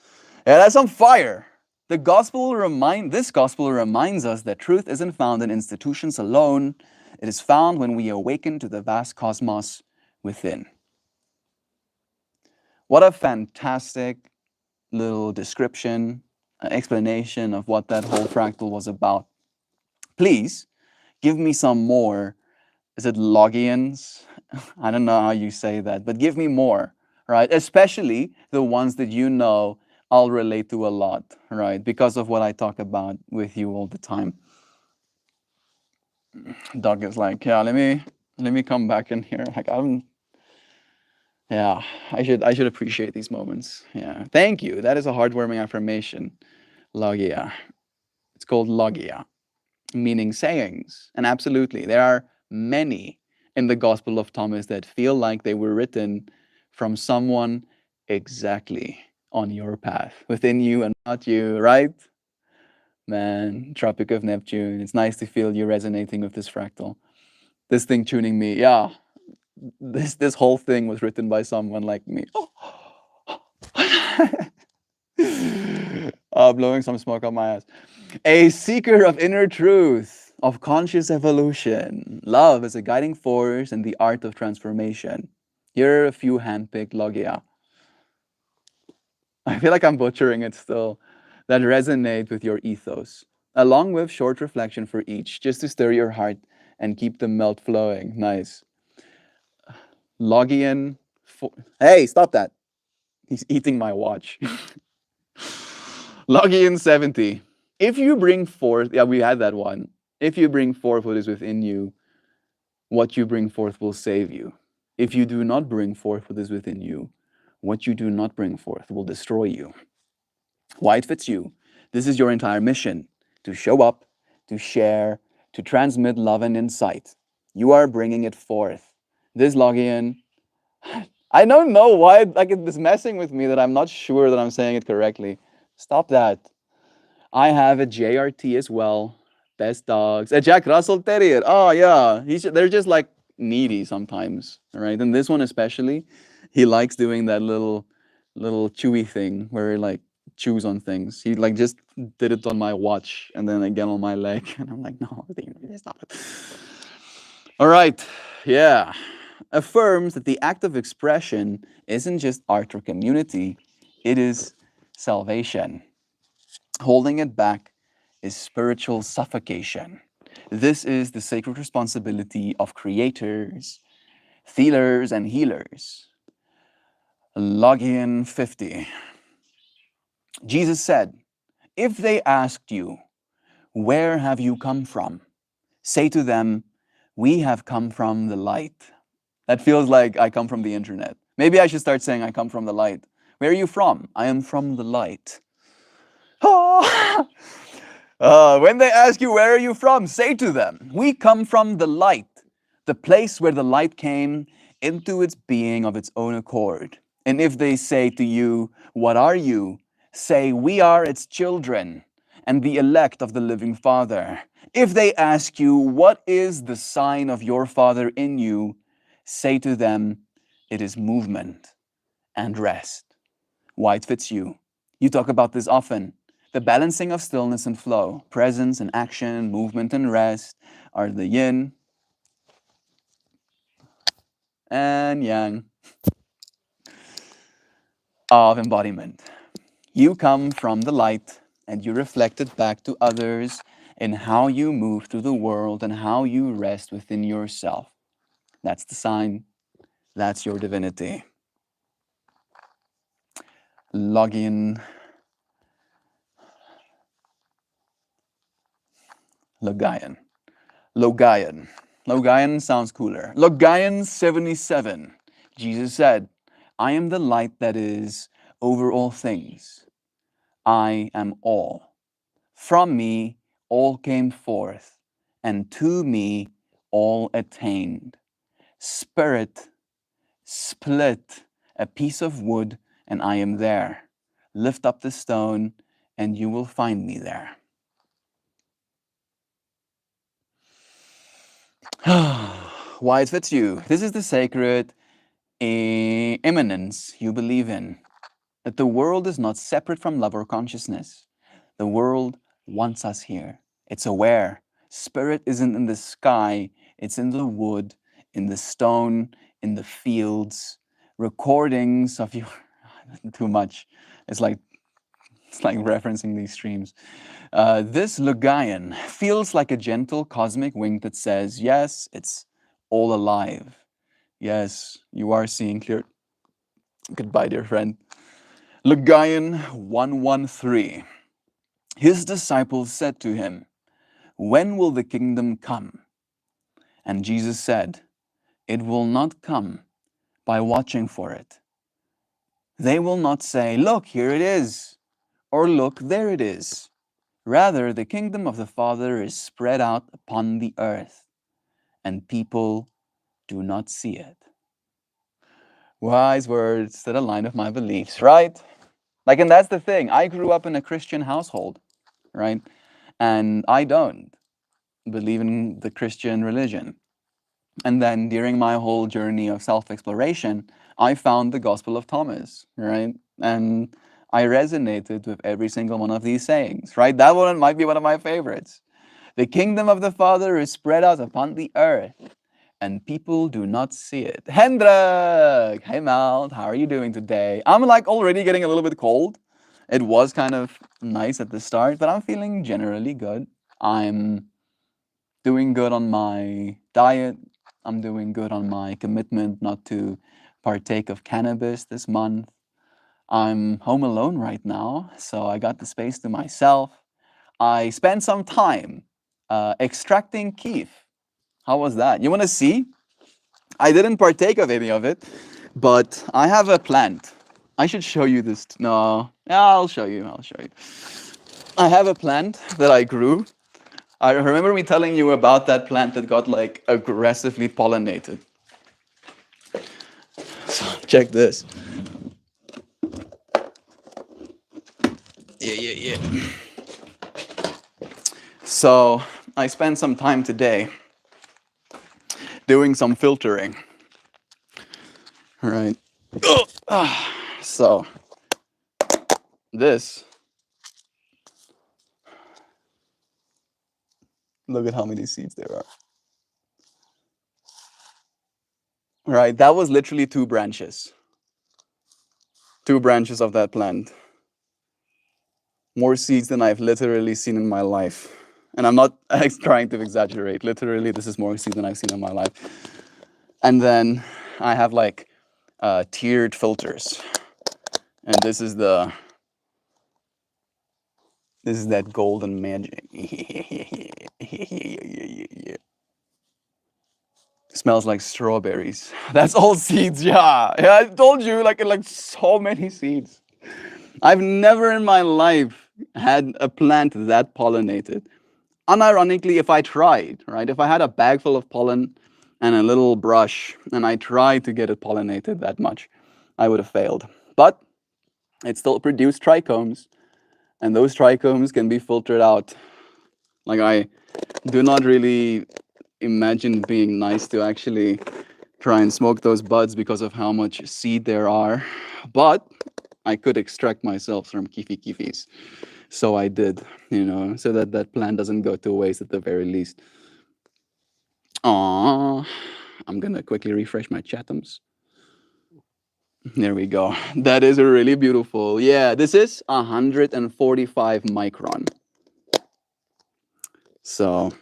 Yeah, that's on fire. This gospel reminds us that truth isn't found in institutions alone. It is found when we awaken to the vast cosmos within. What a fantastic little description, explanation of what that whole fractal was about. Please give me some more. Is it Logians? I don't know how you say that, but give me more, right? Especially the ones that you know I'll relate to a lot, right? Because of what I talk about with you all the time. Doug is like, yeah, let me come back in here. Like yeah, I should appreciate these moments. Yeah, thank you. That is a heartwarming affirmation. Logia. It's called logia, meaning sayings. And absolutely, there are many in the Gospel of Thomas that feel like they were written from someone exactly on your path, within you and not you, right? Man, Tropic of Neptune. It's nice to feel you resonating with this fractal. This thing tuning me. Yeah, this whole thing was written by someone like me. Blowing some smoke up my ass. A seeker of inner truth, of conscious evolution. Love is a guiding force in the art of transformation. Here are a few handpicked logia. I feel like I'm butchering it still. That resonate with your ethos, along with short reflection for each, just to stir your heart and keep the melt flowing. Nice. Logian. Hey, stop that. He's eating my watch. Logian 70. If you bring forth, yeah, we had that one. If you bring forth what is within you, what you bring forth will save you. If you do not bring forth what is within you, what you do not bring forth will destroy you. Why it fits you. This is your entire mission: to show up, to share, to transmit love and insight. You are bringing it forth. This Logian, I don't know why like it's messing with me that I'm not sure that I'm saying it correctly. Stop that. I have a JRT as well. Best dogs. A Jack Russell Terrier. Oh yeah. They're just like needy sometimes, right? And this one especially, he likes doing that little chewy thing where he like chews on things. He like just did it on my watch and then again on my leg, and I'm like, no, stop it. All right, yeah. Affirms that the act of expression isn't just art or community, it is salvation. Holding it back is spiritual suffocation. This is the sacred responsibility of creators, feelers, and healers. Login 50. Jesus said, if they asked you, where have you come from? Say to them, we have come from the light. That feels like I come from the internet. Maybe I should start saying I come from the light. Where are you from? I am from the light. When they ask you, where are you from? Say to them, we come from the light, the place where the light came into its being of its own accord. And if they say to you, what are you? Say, we are its children and the elect of the living Father. If they ask you, what is the sign of your Father in you? Say to them, it is movement and rest. Why it fits you. You talk about this often. The balancing of stillness and flow, presence and action, movement and rest are the yin and yang of embodiment. You come from the light and you reflect it back to others in how you move through the world and how you rest within yourself. That's the sign. That's your divinity. Login. Logayan. Logayan. Logayan sounds cooler. Logayan 77. Jesus said, I am the light that is over all things. I am all. From me all came forth, and to me all attained. Spirit, split a piece of wood, and I am there. Lift up the stone, and you will find me there. Why it fits you. This is the sacred immanence you believe in. That the world is not separate from love or consciousness. The world wants us here. It's aware. Spirit isn't in the sky, it's in the wood, in the stone, in the fields. Recordings of you, too much. It's like referencing these streams. This Lugayan feels like a gentle cosmic wink that says, yes, it's all alive. Yes, you are seeing clear. Goodbye, dear friend. Lugayan 113. His disciples said to him, when will the kingdom come? And Jesus said, it will not come by watching for it. They will not say, look, here it is, or look, there it is. Rather, the kingdom of the Father is spread out upon the earth, and people do not see it. Wise words that align with my beliefs, right? Like, and that's the thing. I grew up in a Christian household, right? And I don't believe in the Christian religion. And then during my whole journey of self-exploration, I found the Gospel of Thomas, right? And I resonated with every single one of these sayings, right? That one might be one of my favorites. The kingdom of the Father is spread out upon the earth, and people do not see it. Hendrik! Hey Mel, how are you doing today? I'm like already getting a little bit cold. It was kind of nice at the start, but I'm feeling generally good. I'm doing good on my diet. I'm doing good on my commitment not to partake of cannabis this month. I'm home alone right now, so I got the space to myself. I spent some time extracting keef. How was that? You want to see? I didn't partake of any of it, but I have a plant. I should show you this. No, yeah, I'll show you. I'll show you. I have a plant that I grew. I remember me telling you about that plant that got like aggressively pollinated. So check this. Yeah. So I spent some time today doing some filtering. All right. So this, look at how many seeds there are. Right, that was literally two branches. Two branches of that plant. More seeds than I've literally seen in my life. And I'm not trying to exaggerate. Literally, this is more seeds than I've seen in my life. And then I have like tiered filters. And this is that golden magic. Smells like strawberries. That's all seeds, yeah. Yeah, I told you, like so many seeds. I've never in my life had a plant that pollinated. Unironically, if I tried, right, if I had a bag full of pollen and a little brush and I tried to get it pollinated that much, I would have failed. But it still produced trichomes, and those trichomes can be filtered out. Like, I do not really imagine being nice to actually try and smoke those buds because of how much seed there are, but I could extract myself from kifis. So I did, so that that plant doesn't go to waste at the very least. Aww. I'm gonna quickly refresh my chatums. There we go. That is really beautiful. Yeah, this is 145 micron. So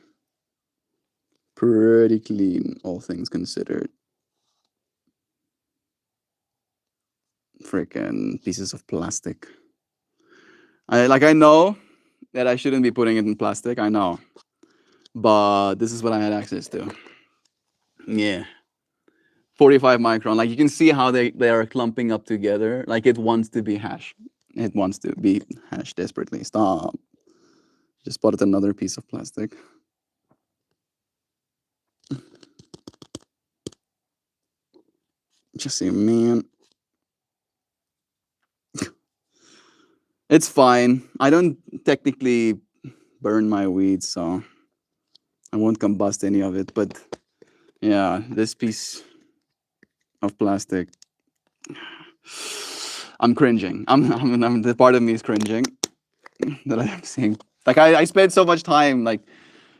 pretty clean, all things considered. Freaking pieces of plastic. I know that I shouldn't be putting it in plastic. I know, but this is what I had access to. Yeah. 45 micron. Like, you can see how they are clumping up together. Like, it wants to be hashed. It wants to be hashed desperately. Stop. Just spotted another piece of plastic. Just say, man. It's fine. I don't technically burn my weed, so I won't combust any of it. But yeah, this piece of plastic, I'm cringing. I'm the part of me is cringing that I'm seeing. Like, I spent so much time like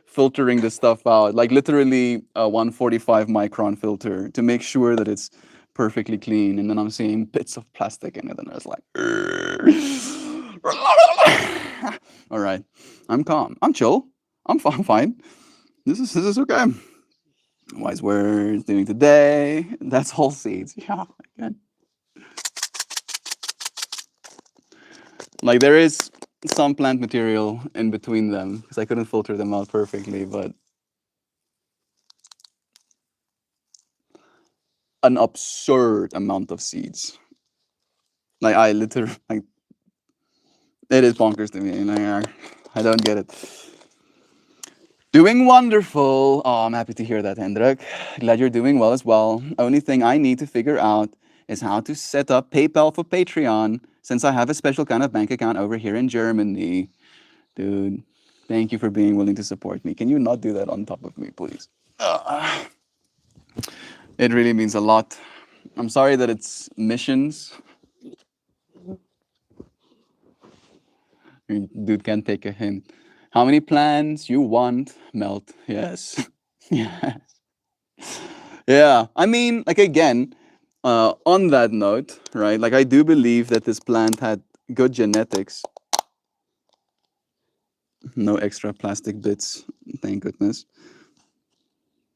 filtering this stuff out, like literally a 145 micron filter to make sure that it's perfectly clean, and then I'm seeing bits of plastic in it, and I was like, all right, I'm calm, I'm chill, I'm fine. This is okay. Wise words doing today. That's whole seeds. Yeah, again. Like, there is some plant material in between them because I couldn't filter them out perfectly, but an absurd amount of seeds. Like, I literally, like, it is bonkers to me. Like, I don't get it. Doing wonderful. Oh, I'm happy to hear that, Hendrik. Glad you're doing well as well. Only thing I need to figure out is how to set up PayPal for Patreon, since I have a special kind of bank account over here in Germany. Dude, thank you for being willing to support me. Can you not do that on top of me, please? It really means a lot. I'm sorry that it's missions. Dude can't take a hint. How many plans you want, Melt? Yes. Yes. Yeah. I mean, like, again, on that note, right? Like, I do believe that this plant had good genetics. No extra plastic bits, thank goodness.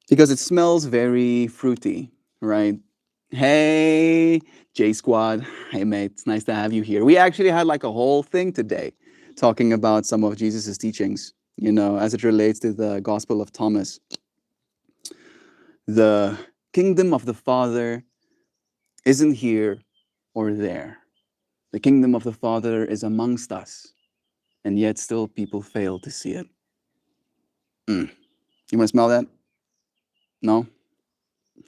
Because it smells very fruity, right? Hey, J Squad. Hey, mate. It's nice to have you here. We actually had like a whole thing today talking about some of Jesus's teachings, as it relates to the Gospel of Thomas. The kingdom of the Father isn't here or there. The kingdom of the Father is amongst us, and yet still people fail to see it. You want to smell that? No?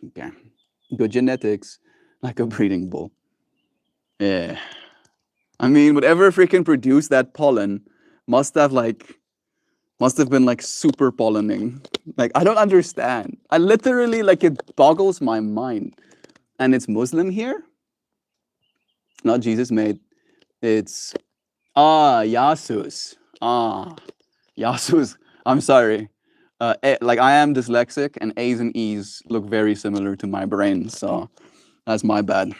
Okay. Good genetics, like a breeding bull. Yeah. I mean, whatever freaking produced that pollen must have, like, Must have been like super pollinating. Like I don't understand. I literally like it boggles my mind. And it's Muslim here, not Jesus made. It's Yasus. Yasus. I'm sorry. Like I am dyslexic, and A's and E's look very similar to my brain, so that's my bad.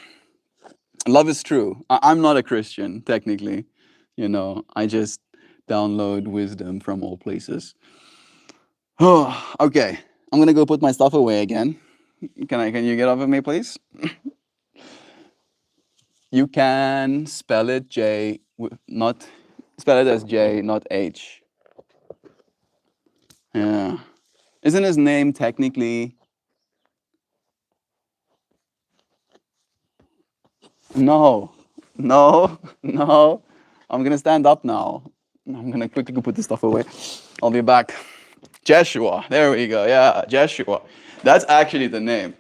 Love is true. I'm not a Christian technically, I just download wisdom from all places. Oh, okay. I'm gonna go put my stuff away again. Can you get off of me, please? You can spell it not spell it as J, not H. Yeah. Isn't his name technically? No, no, no. I'm gonna stand up now. I'm gonna quickly go put this stuff away. I'll be back. Jeshua. There we go. Yeah, Jeshua. That's actually the name.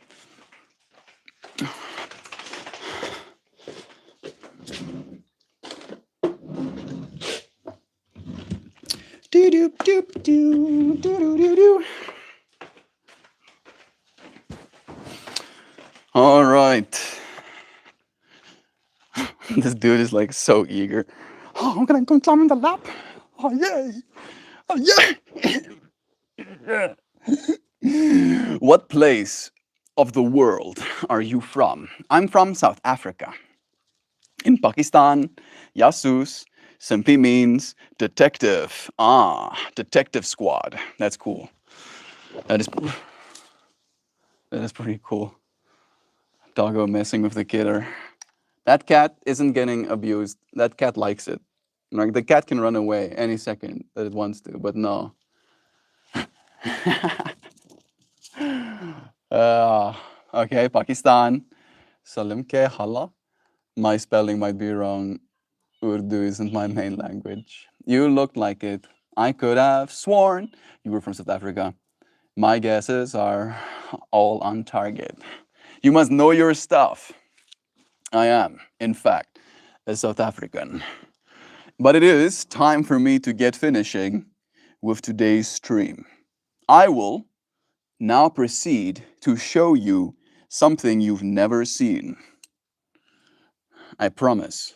Do do do do do do do. All right. This dude is like so eager. Oh, I'm gonna come climb in the lap. Oh yay! Oh yeah! What place of the world are you from? I'm from South Africa. In Pakistan, Yasus simply means detective. Detective squad. That's cool. That is that is pretty cool. Doggo messing with the kidder. That cat isn't getting abused. That cat likes it. Like the cat can run away any second that it wants to, but no. uh, okay, Pakistan. Salim ke hala. My spelling might be wrong. Urdu isn't my main language. You looked like it. I could have sworn you were from South Africa. My guesses are all on target. You must know your stuff. I am, in fact, a South African. But it is time for me to get finishing with today's stream. I will now proceed to show you something you've never seen. I promise.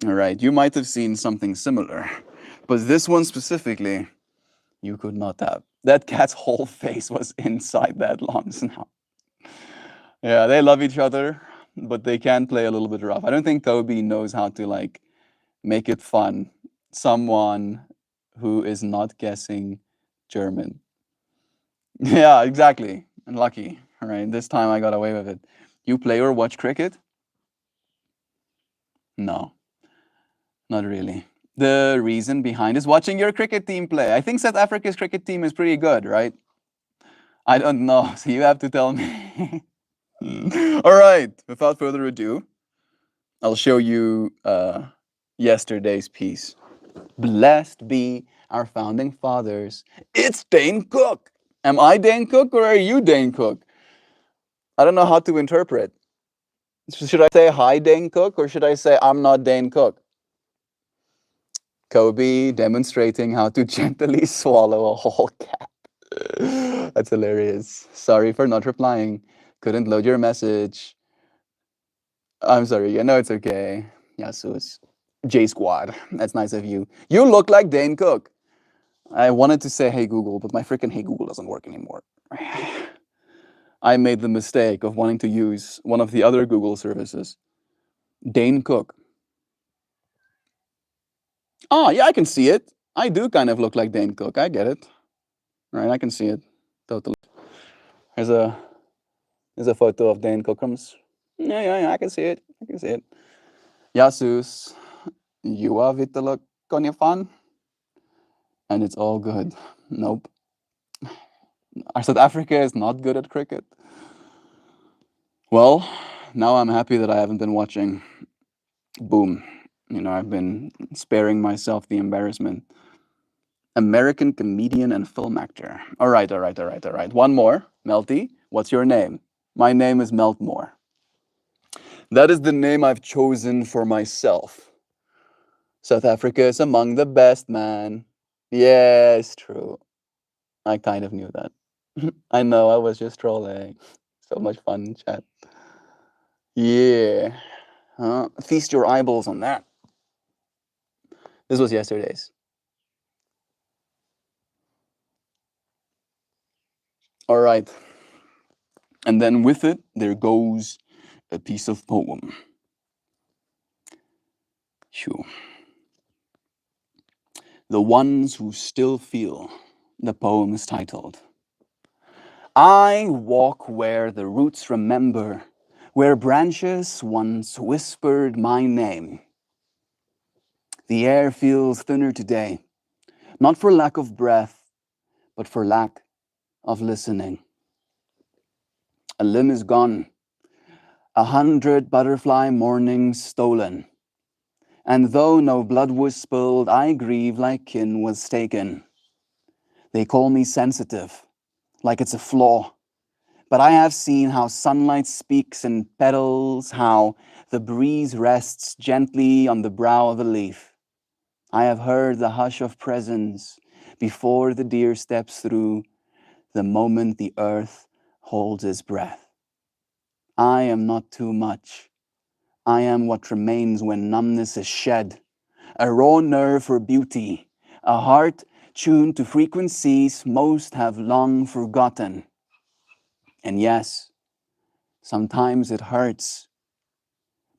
All right, you might have seen something similar, but this one specifically, you could not have. That cat's whole face was inside that long snout. Yeah, they love each other, but they can play a little bit rough. I don't think Kobe knows how to like make it fun. Someone who is not guessing German. Yeah, exactly. And lucky. All right, this time I got away with it. You play or watch cricket? No, not really. The reason behind is watching your cricket team play. I think South Africa's cricket team is pretty good, right? I don't know, so you have to tell me. All right, without further ado, I'll show you yesterday's piece. Blessed be our founding fathers. It's Dane Cook. Am I Dane Cook or are you Dane Cook? I don't know how to interpret. Should I say hi, Dane Cook, or should I say I'm not Dane Cook? Kobe demonstrating how to gently swallow a whole cat. That's hilarious. Sorry for not replying. Couldn't load your message. I'm sorry. Yeah, no, it's okay. Yasus. J Squad. That's nice of you. You look like Dane Cook. I wanted to say hey Google, but my freaking hey Google doesn't work anymore. I made the mistake of wanting to use one of the other Google services. Dane Cook. Oh, yeah, I can see it. I do kind of look like Dane Cook. I get it. Right, I can see it. Totally. Here's a photo of Dane Cookums. Yeah, I can see it. I can see it. Yasus, you are Vitala Konyafan. And it's all good. Nope. Our South Africa is not good at cricket. Well, now I'm happy that I haven't been watching. Boom. I've been sparing myself the embarrassment. American comedian and film actor. All right. One more. Melty, what's your name? My name is MeltMore. That is the name I've chosen for myself. South Africa is among the best, man. Yeah, it's true. I kind of knew that. I know, I was just trolling. So much fun in chat. Yeah. Feast your eyeballs on that. This was yesterday's. All right. And then with it, there goes a piece of poem. Phew. The ones who still feel. The poem is titled. I walk where the roots remember, where branches once whispered my name. The air feels thinner today, not for lack of breath, but for lack of listening. A limb is gone, 100 butterfly mornings stolen. And though no blood was spilled, I grieve like kin was taken. They call me sensitive, like it's a flaw. But I have seen how sunlight speaks in petals, how the breeze rests gently on the brow of a leaf. I have heard the hush of presence before the deer steps through, the moment the earth holds its breath. I am not too much. I am what remains when numbness is shed. A raw nerve for beauty, a heart tuned to frequencies most have long forgotten. And yes, sometimes it hurts.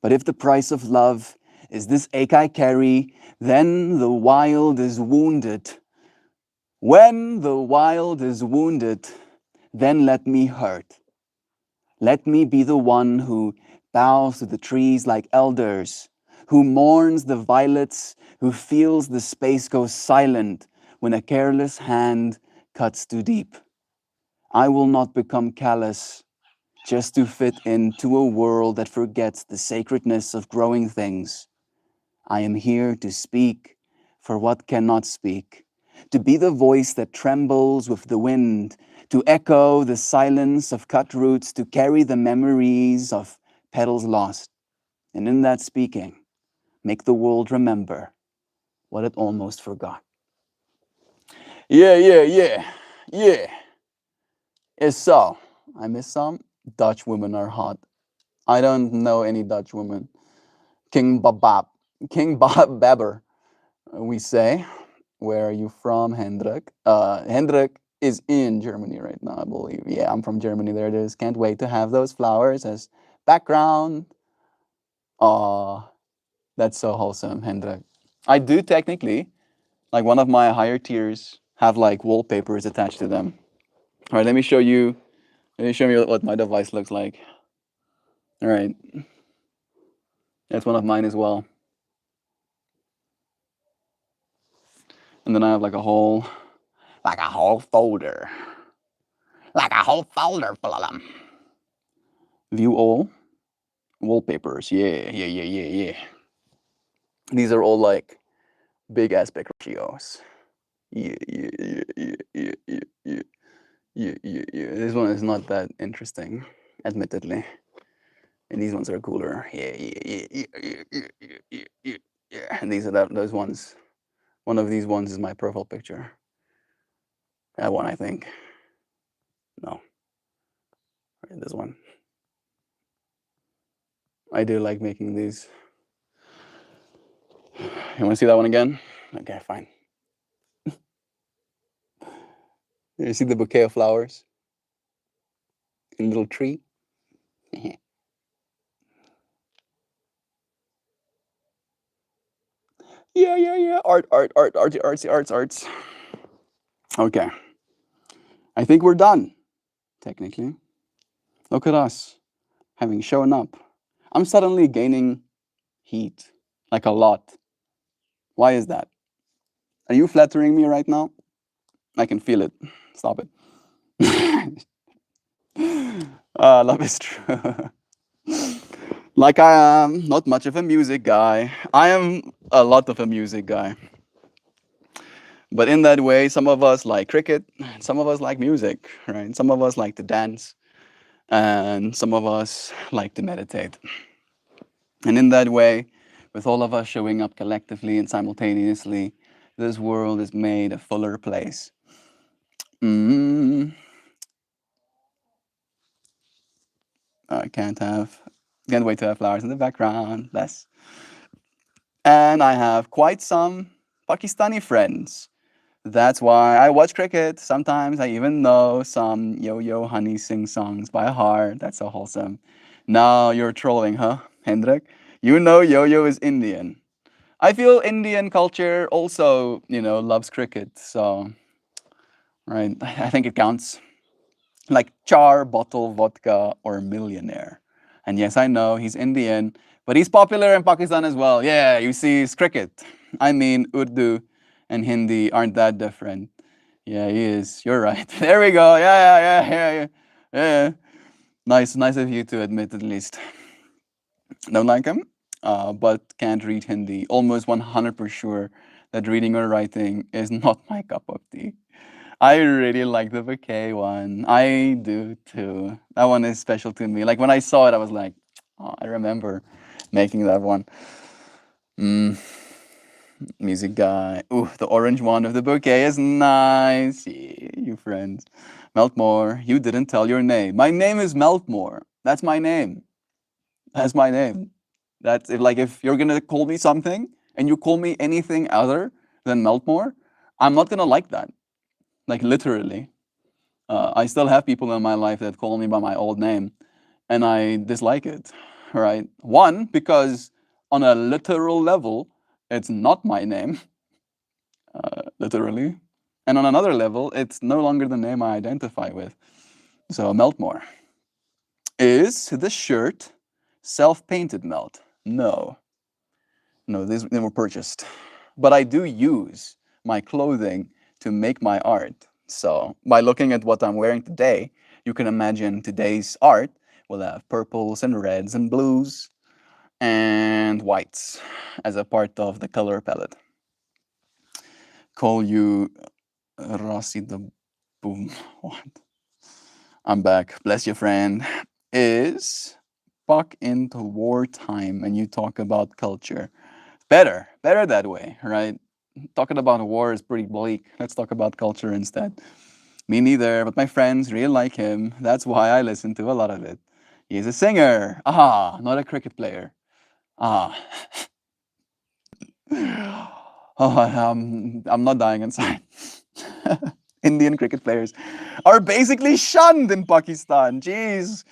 But if the price of love is this ache I carry, then the wild is wounded. When the wild is wounded, then let me hurt. Let me be the one who bows to the trees like elders, who mourns the violets, who feels the space go silent when a careless hand cuts too deep. I will not become callous just to fit into a world that forgets the sacredness of growing things. I am here to speak for what cannot speak, to be the voice that trembles with the wind, to echo the silence of cut roots, to carry the memories of petals lost. And in that speaking, make the world remember what it almost forgot. Yeah, yeah, yeah, yeah. It's so. I miss some. Dutch women are hot. I don't know any Dutch women. King Babab. King Babber, we say. Where are you from, Hendrik? Hendrik is in Germany right now, I believe. Yeah, I'm from Germany. There it is. Can't wait to have those flowers as background. Aw, that's so wholesome, Hendrik. I do technically, like one of my higher tiers have like wallpapers attached to them. All right, let me show you. Let me show you what my device looks like. All right, that's one of mine as well. And then I have like a whole folder, like a whole folder full of them. View all wallpapers. Yeah, yeah, yeah, yeah, yeah. These are all like big aspect ratios. Yeah, yeah, yeah, yeah, yeah, yeah, yeah, yeah, yeah, yeah. This one is not that interesting, admittedly, and these ones are cooler. Yeah, yeah, yeah, yeah, yeah, yeah, yeah, yeah, yeah. Yeah. And these are those ones. One of these ones is my profile picture. That one, I think. No, right, this one. I do like making these. You want to see that one again? Okay, fine. You see the bouquet of flowers in a little tree? Yeah, yeah, yeah. Art, art, art, artsy, artsy, arts, arts. Okay, I think we're done, technically. Look at us having shown up. I'm suddenly gaining heat, like a lot. Why is that? Are you flattering me right now? I can feel it. Stop it. Love is true. Like I am not much of a music guy. I am a lot of a music guy. But in that way, some of us like cricket, some of us like music, right? Some of us like to dance, and some of us like to meditate. And in that way, with all of us showing up collectively and simultaneously, this world is made a fuller place. Mm, I can't wait to have flowers in the background. Less. And I have quite some Pakistani friends. That's why I watch cricket. Sometimes I even know some Yo Yo Honey Sing songs by heart. That's so wholesome. Now you're trolling, huh, Hendrik? You know Yo Yo is Indian. I feel Indian culture also, loves cricket. So, right, I think it counts. Like Char, Bottle, Vodka, or Millionaire. And yes, I know he's Indian, but he's popular in Pakistan as well. Yeah, you see, it's cricket. I mean, Urdu and Hindi aren't that different. Yeah, he is. You're right. There we go. Yeah. Nice of you to admit at least. Don't like him, but can't read Hindi. Almost 100% sure that reading or writing is not my cup of tea. I really like the bouquet one. I do too. That one is special to me. Like when I saw it, I was like, oh, I remember making that one. Mm, music guy. Ooh, the orange one of the bouquet is nice. Yeah, you friends. Meltmore, you didn't tell your name. My name is Meltmore. That's my name. That's my name. That's if you're gonna call me something and you call me anything other than Meltmore, I'm not gonna like that. Like literally. I still have people in my life that call me by my old name, and I dislike it. Right? One, because on a literal level, it's not my name, literally. And on another level, it's no longer the name I identify with. So, Meltmore. Is the shirt self painted, Melt? No. No, they were purchased. But I do use my clothing to make my art. So by looking at what I'm wearing today, you can imagine today's art will have purples and reds and blues and whites as a part of the color palette. Call you Rossi the Boom. What? I'm back. Bless you, friend. Is Puck into wartime and you talk about culture. Better that way, right? Talking about a war is pretty bleak. Let's talk about culture instead. Me neither, but my friends really like him. That's why I listen to a lot of it. He's a singer. Ah, not a cricket player. Ah. Oh, I'm not dying inside. Indian cricket players are basically shunned in Pakistan. Jeez.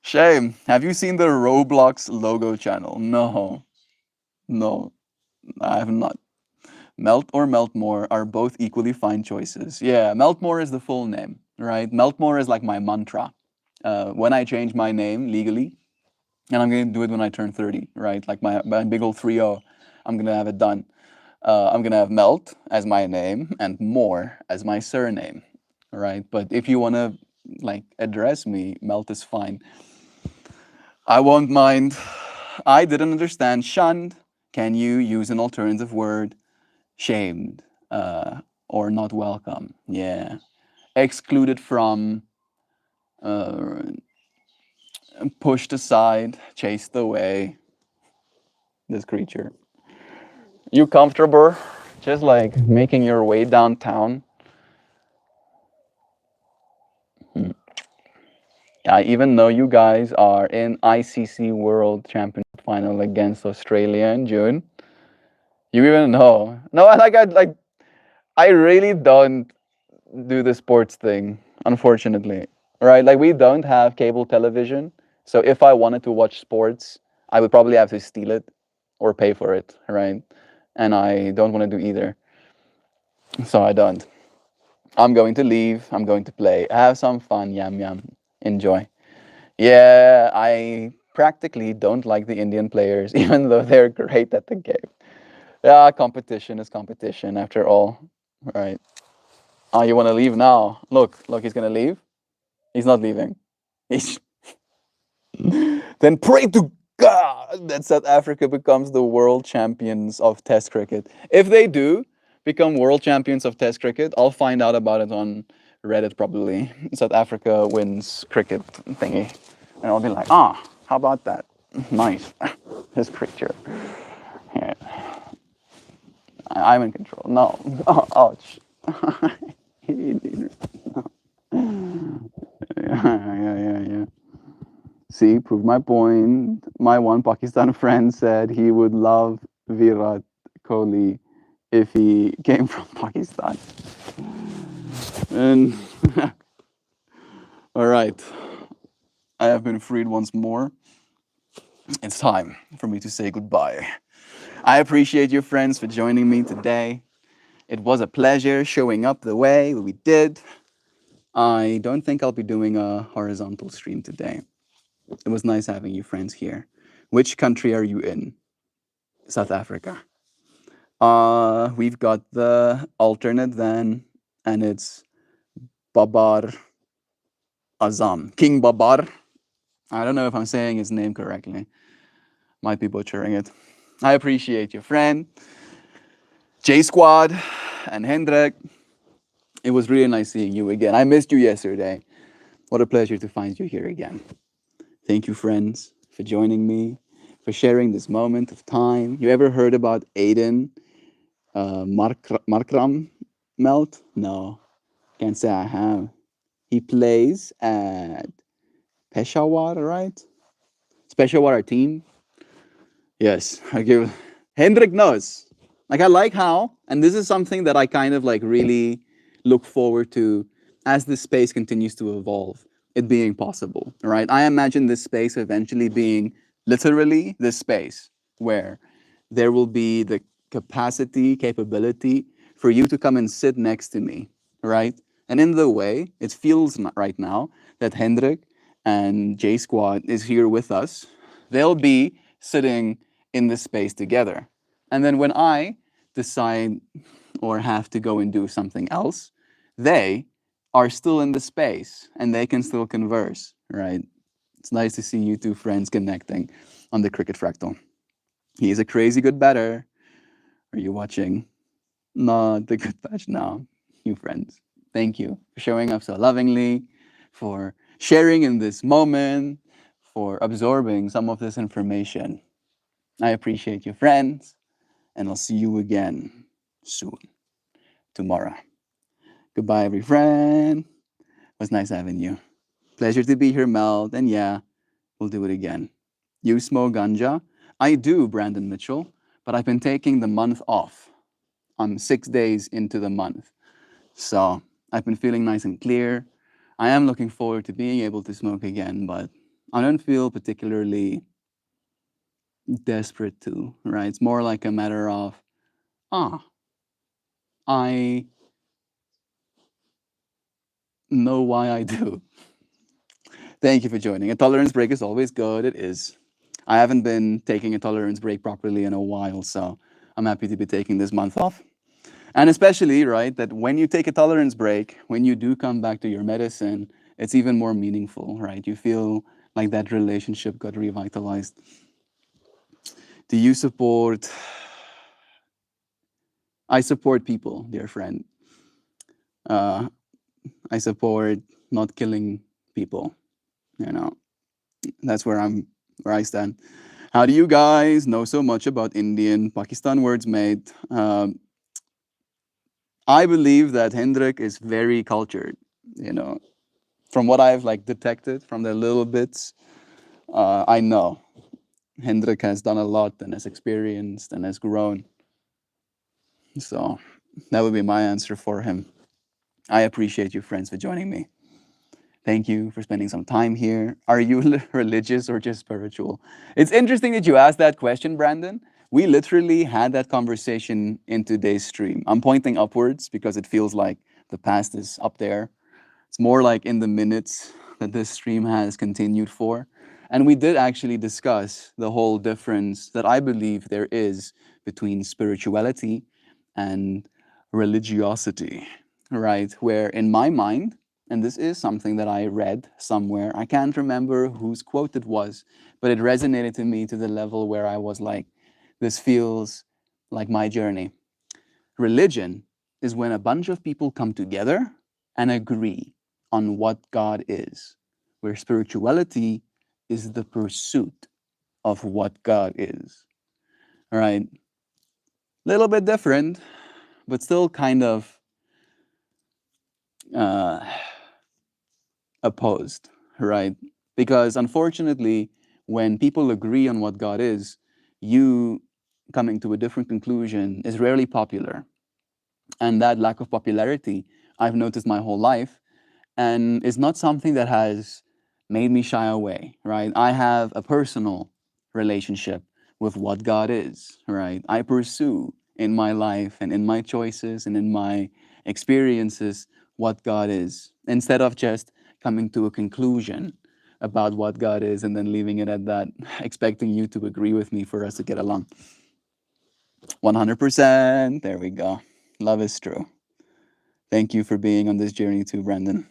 Shame. Have you seen the Roblox logo channel? No. No, I have not. Melt or Meltmore are both equally fine choices. Yeah, Meltmore is the full name, right? Meltmore is like my mantra. When I change my name legally, and I'm going to do it when I turn 30, right? Like my big old 3-0, I'm going to have it done. I'm going to have Melt as my name and More as my surname, right? But if you want to address me, Melt is fine. I won't mind. I didn't understand shunned. Can you use an alternative word? Shamed or not welcome. Yeah. Excluded from, uh, pushed aside, chased away. This creature. You comfortable? Just like making your way downtown. Yeah, even though you guys are in ICC World Championship final against Australia in June, you even know. No, I really don't do the sports thing, unfortunately. Right? Like we don't have cable television. So if I wanted to watch sports, I would probably have to steal it or pay for it, right? And I don't want to do either. So I don't. I'm going to leave. I'm going to play. Have some fun. Yam yam. Enjoy. Yeah, I practically don't like the Indian players, even though they're great at the game. Yeah, competition is competition after all. Right. Oh, you want to leave now? Look, he's gonna leave. He's not leaving. He's then pray to God that South Africa becomes the world champions of Test cricket. If they do become world champions of Test cricket, I'll find out about it on Reddit probably. South Africa wins cricket thingy, and I'll be like, ah, how about that? Nice, this creature. Yeah. I'm in control. No. Oh, ouch. Yeah. See, prove my point. My one Pakistan friend said he would love Virat Kohli if he came from Pakistan. And all right, I have been freed once more. It's time for me to say goodbye. I appreciate you, friends, for joining me today. It was a pleasure showing up the way we did. I don't think I'll be doing a horizontal stream today. It was nice having you, friends, here. Which country are you in? South Africa. We've got the alternate then, and it's Babar Azam. King Babar. I don't know if I'm saying his name correctly. Might be butchering it. I appreciate your friend, J Squad, and Hendrik. It was really nice seeing you again. I missed you yesterday. What a pleasure to find you here again. Thank you, friends, for joining me, for sharing this moment of time. You ever heard about Aiden Markram Melt? No, can't say I have. He plays at Peshawar, right? It's Peshawar team. Yes, I give. Hendrik knows. Like I like how, and this is something that I kind of like really look forward to as this space continues to evolve. It being possible, right? I imagine this space eventually being literally this space where there will be the capacity, capability for you to come and sit next to me, right? And in the way it feels right now that Hendrik and J Squad is here with us, they'll be sitting in this space together. And then when I decide or have to go and do something else, they are still in the space and they can still converse, right? It's nice to see you two friends connecting on the cricket fractal. He is a crazy good batter. Are you watching? Not the good patch now, you friends. Thank you for showing up so lovingly, for sharing in this moment, for absorbing some of this information. I appreciate you, friends, and I'll see you again soon, tomorrow. Goodbye, every friend. It was nice having you. Pleasure to be here, Mel. And yeah, we'll do it again. You smoke ganja? I do, Brandon Mitchell, but I've been taking the month off. I'm 6 days into the month. So I've been feeling nice and clear. I am looking forward to being able to smoke again, but I don't feel particularly desperate to, right? It's more like a matter of, ah, I know why I do. Thank you for joining. A tolerance break is always good. It is. I haven't been taking a tolerance break properly in a while, so I'm happy to be taking this month off. And especially, right, that when you take a tolerance break, when you do come back to your medicine, it's even more meaningful, right? You feel like that relationship got revitalized. Do you support? I support people, dear friend. Uh, I support not killing people. You know, that's where I stand. How do you guys know so much about Indian Pakistan words, mate? I believe that Hendrik is very cultured. You know, from what I've like detected from the little bits, I know Hendrik has done a lot and has experienced and has grown. So that would be my answer for him. I appreciate you, friends, for joining me. Thank you for spending some time here. Are you religious or just spiritual? It's interesting that you asked that question, Brandon. We literally had that conversation in today's stream. I'm pointing upwards because it feels like the past is up there. It's more like in the minutes that this stream has continued for. And we did actually discuss the whole difference that I believe there is between spirituality and religiosity, right? Where in my mind, and this is something that I read somewhere, I can't remember whose quote it was, but it resonated to me to the level where I was like, this feels like my journey. Religion is when a bunch of people come together and agree on what God is, where spirituality is the pursuit of what God is. All right. Little bit different, but still kind of uh, opposed, right? Because unfortunately, when people agree on what God is, you coming to a different conclusion is rarely popular. And that lack of popularity, I've noticed my whole life, and it's not something that has made me shy away, right? I have a personal relationship with what God is, right? I pursue in my life and in my choices and in my experiences what God is instead of just coming to a conclusion about what God is and then leaving it at that, expecting you to agree with me for us to get along. 100%. There we go. Love is true. Thank you for being on this journey too, Brendan.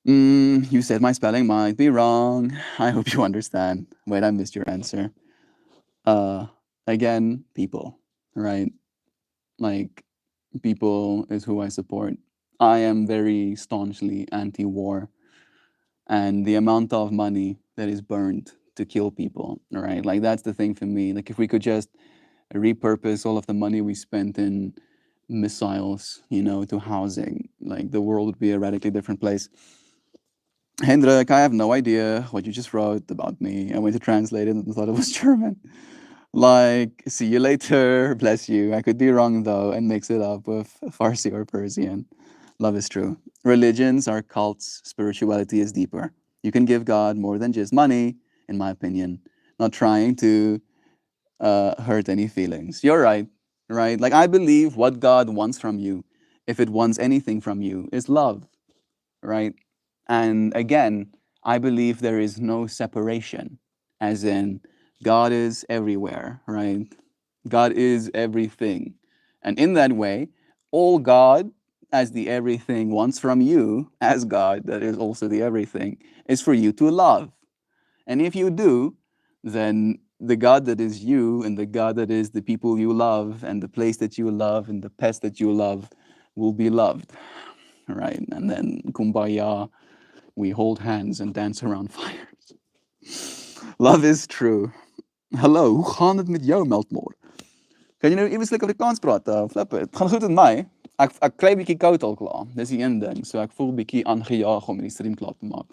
You said my spelling might be wrong. I hope you understand. Wait, I missed your answer. Uh, Again, people, right? Like, people is who I support. I am very staunchly anti war, and the amount of money that is burned to kill people, right? Like, that's the thing for me. Like, if we could just repurpose all of the money we spent in missiles, to housing, like, the world would be a radically different place. Hendrik, I have no idea what you just wrote about me. I went to translate it and thought it was German. Like, see you later, bless you. I could be wrong though and mix it up with Farsi or Persian. Love is true. Religions are cults, spirituality is deeper. You can give God more than just money, in my opinion. Not trying to hurt any feelings. You're right, right? Like, I believe what God wants from you, if it wants anything from you, is love, right? And again, I believe there is no separation, as in, God is everywhere, right? God is everything. And in that way, all God, as the everything, wants from you, as God, that is also the everything, is for you to love. And if you do, then the God that is you and the God that is the people you love and the place that you love and the pets that you love will be loved, right? And then kumbaya, we hold hands and dance around fires. Love is true. Hallo, hoe gaan het met jou, MeltMore? Kan jy nou iewers lekker Afrikaans praat? Flip it. Gaan goed met my. Ek kry bietjie koud al klaar. Dis die een ding. So ek voel bietjie aangejaag om die stream klaar te maak.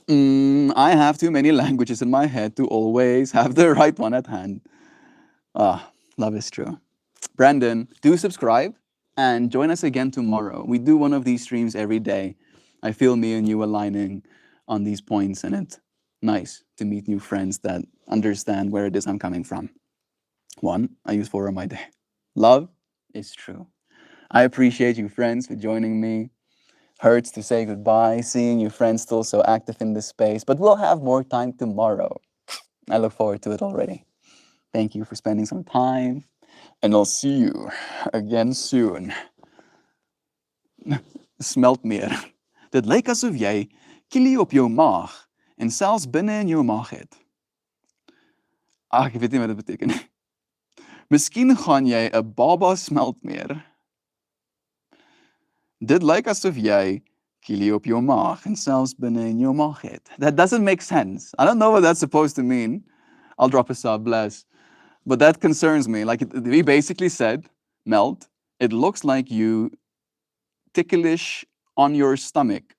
I have too many languages in my head to always have the right one at hand. Love is true. Brandon, do subscribe and join us again tomorrow. We do one of these streams every day. I feel me and you aligning on these points, and it's nice to meet new friends that understand where it is I'm coming from. One, I use four on my day. Love is true. I appreciate you, friends, for joining me. Hurts to say goodbye, seeing you friends still so active in this space, but we'll have more time tomorrow. I look forward to it already. Thank you for spending some time, and I'll see you again soon. Smelt meer. Dit lyk asof jy kilie op jou maag en selfs binne in jou maag het. Ek weet nie wat dit beteken nie. Miskien gaan jy 'n baba smelt meer. Dit lyk asof jy kilie op jou maag en selfs binne in jou maag het. That doesn't make sense. I don't know what that's supposed to mean. I'll drop a sub, bless. But that concerns me. Like, we basically said, Melt, it looks like you ticklish on your stomach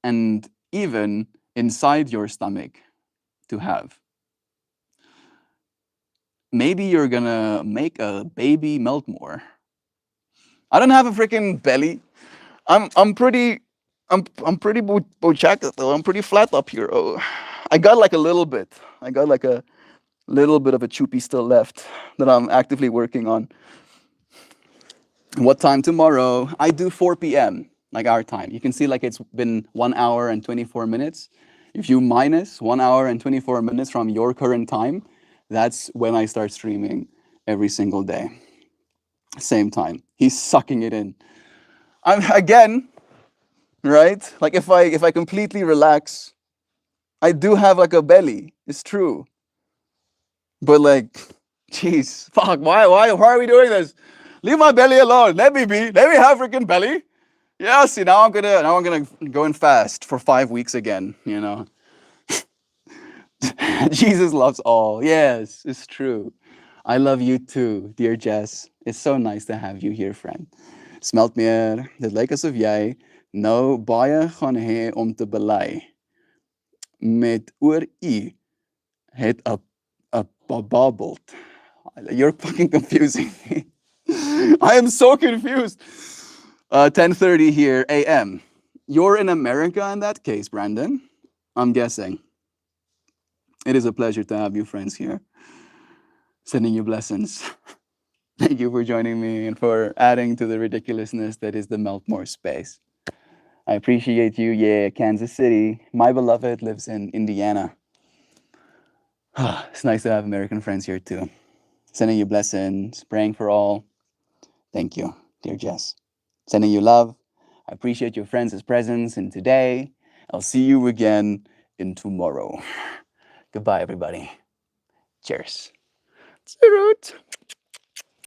and even inside your stomach to have. Maybe you're gonna make a baby MeltMore. I don't have a freaking belly. I'm pretty bochaka though. I'm pretty flat up here. Oh, I got like a little bit. I got like a little bit of a choopy still left that I'm actively working on. What time tomorrow? I do 4 p.m. like our time. You can see like it's been 1 hour and 24 minutes. If you minus 1 hour and 24 minutes from your current time, that's when I start streaming every single day. Same time. He's sucking it in. I'm again, right? Like, if I completely relax, I do have like a belly. It's true. But like, jeez, fuck, why are we doing this? Leave my belly alone. Let me be. Let me have freaking belly. Yeah, see, now I'm gonna go and fast for 5 weeks again, Jesus loves all. Yes, it's true. I love you too, dear Jess. It's so nice to have you here, friend. Smelt meer, dit lyk asof jy nou baie gaan hê om te bely met oor u het 'n babbelt. You're fucking confusing me. I am so confused. 10:30 here a.m. You're in America in that case, Brandon. I'm guessing. It is a pleasure to have you friends here. Sending you blessings. Thank you for joining me and for adding to the ridiculousness that is the MeltMore space. I appreciate you. Yeah, Kansas City. My beloved lives in Indiana. It's nice to have American friends here too. Sending you blessings, praying for all. Thank you, dear Jess. Sending you love. I appreciate your friends' presence in today. I'll see you again in tomorrow. Goodbye, everybody. Cheers. Cheers.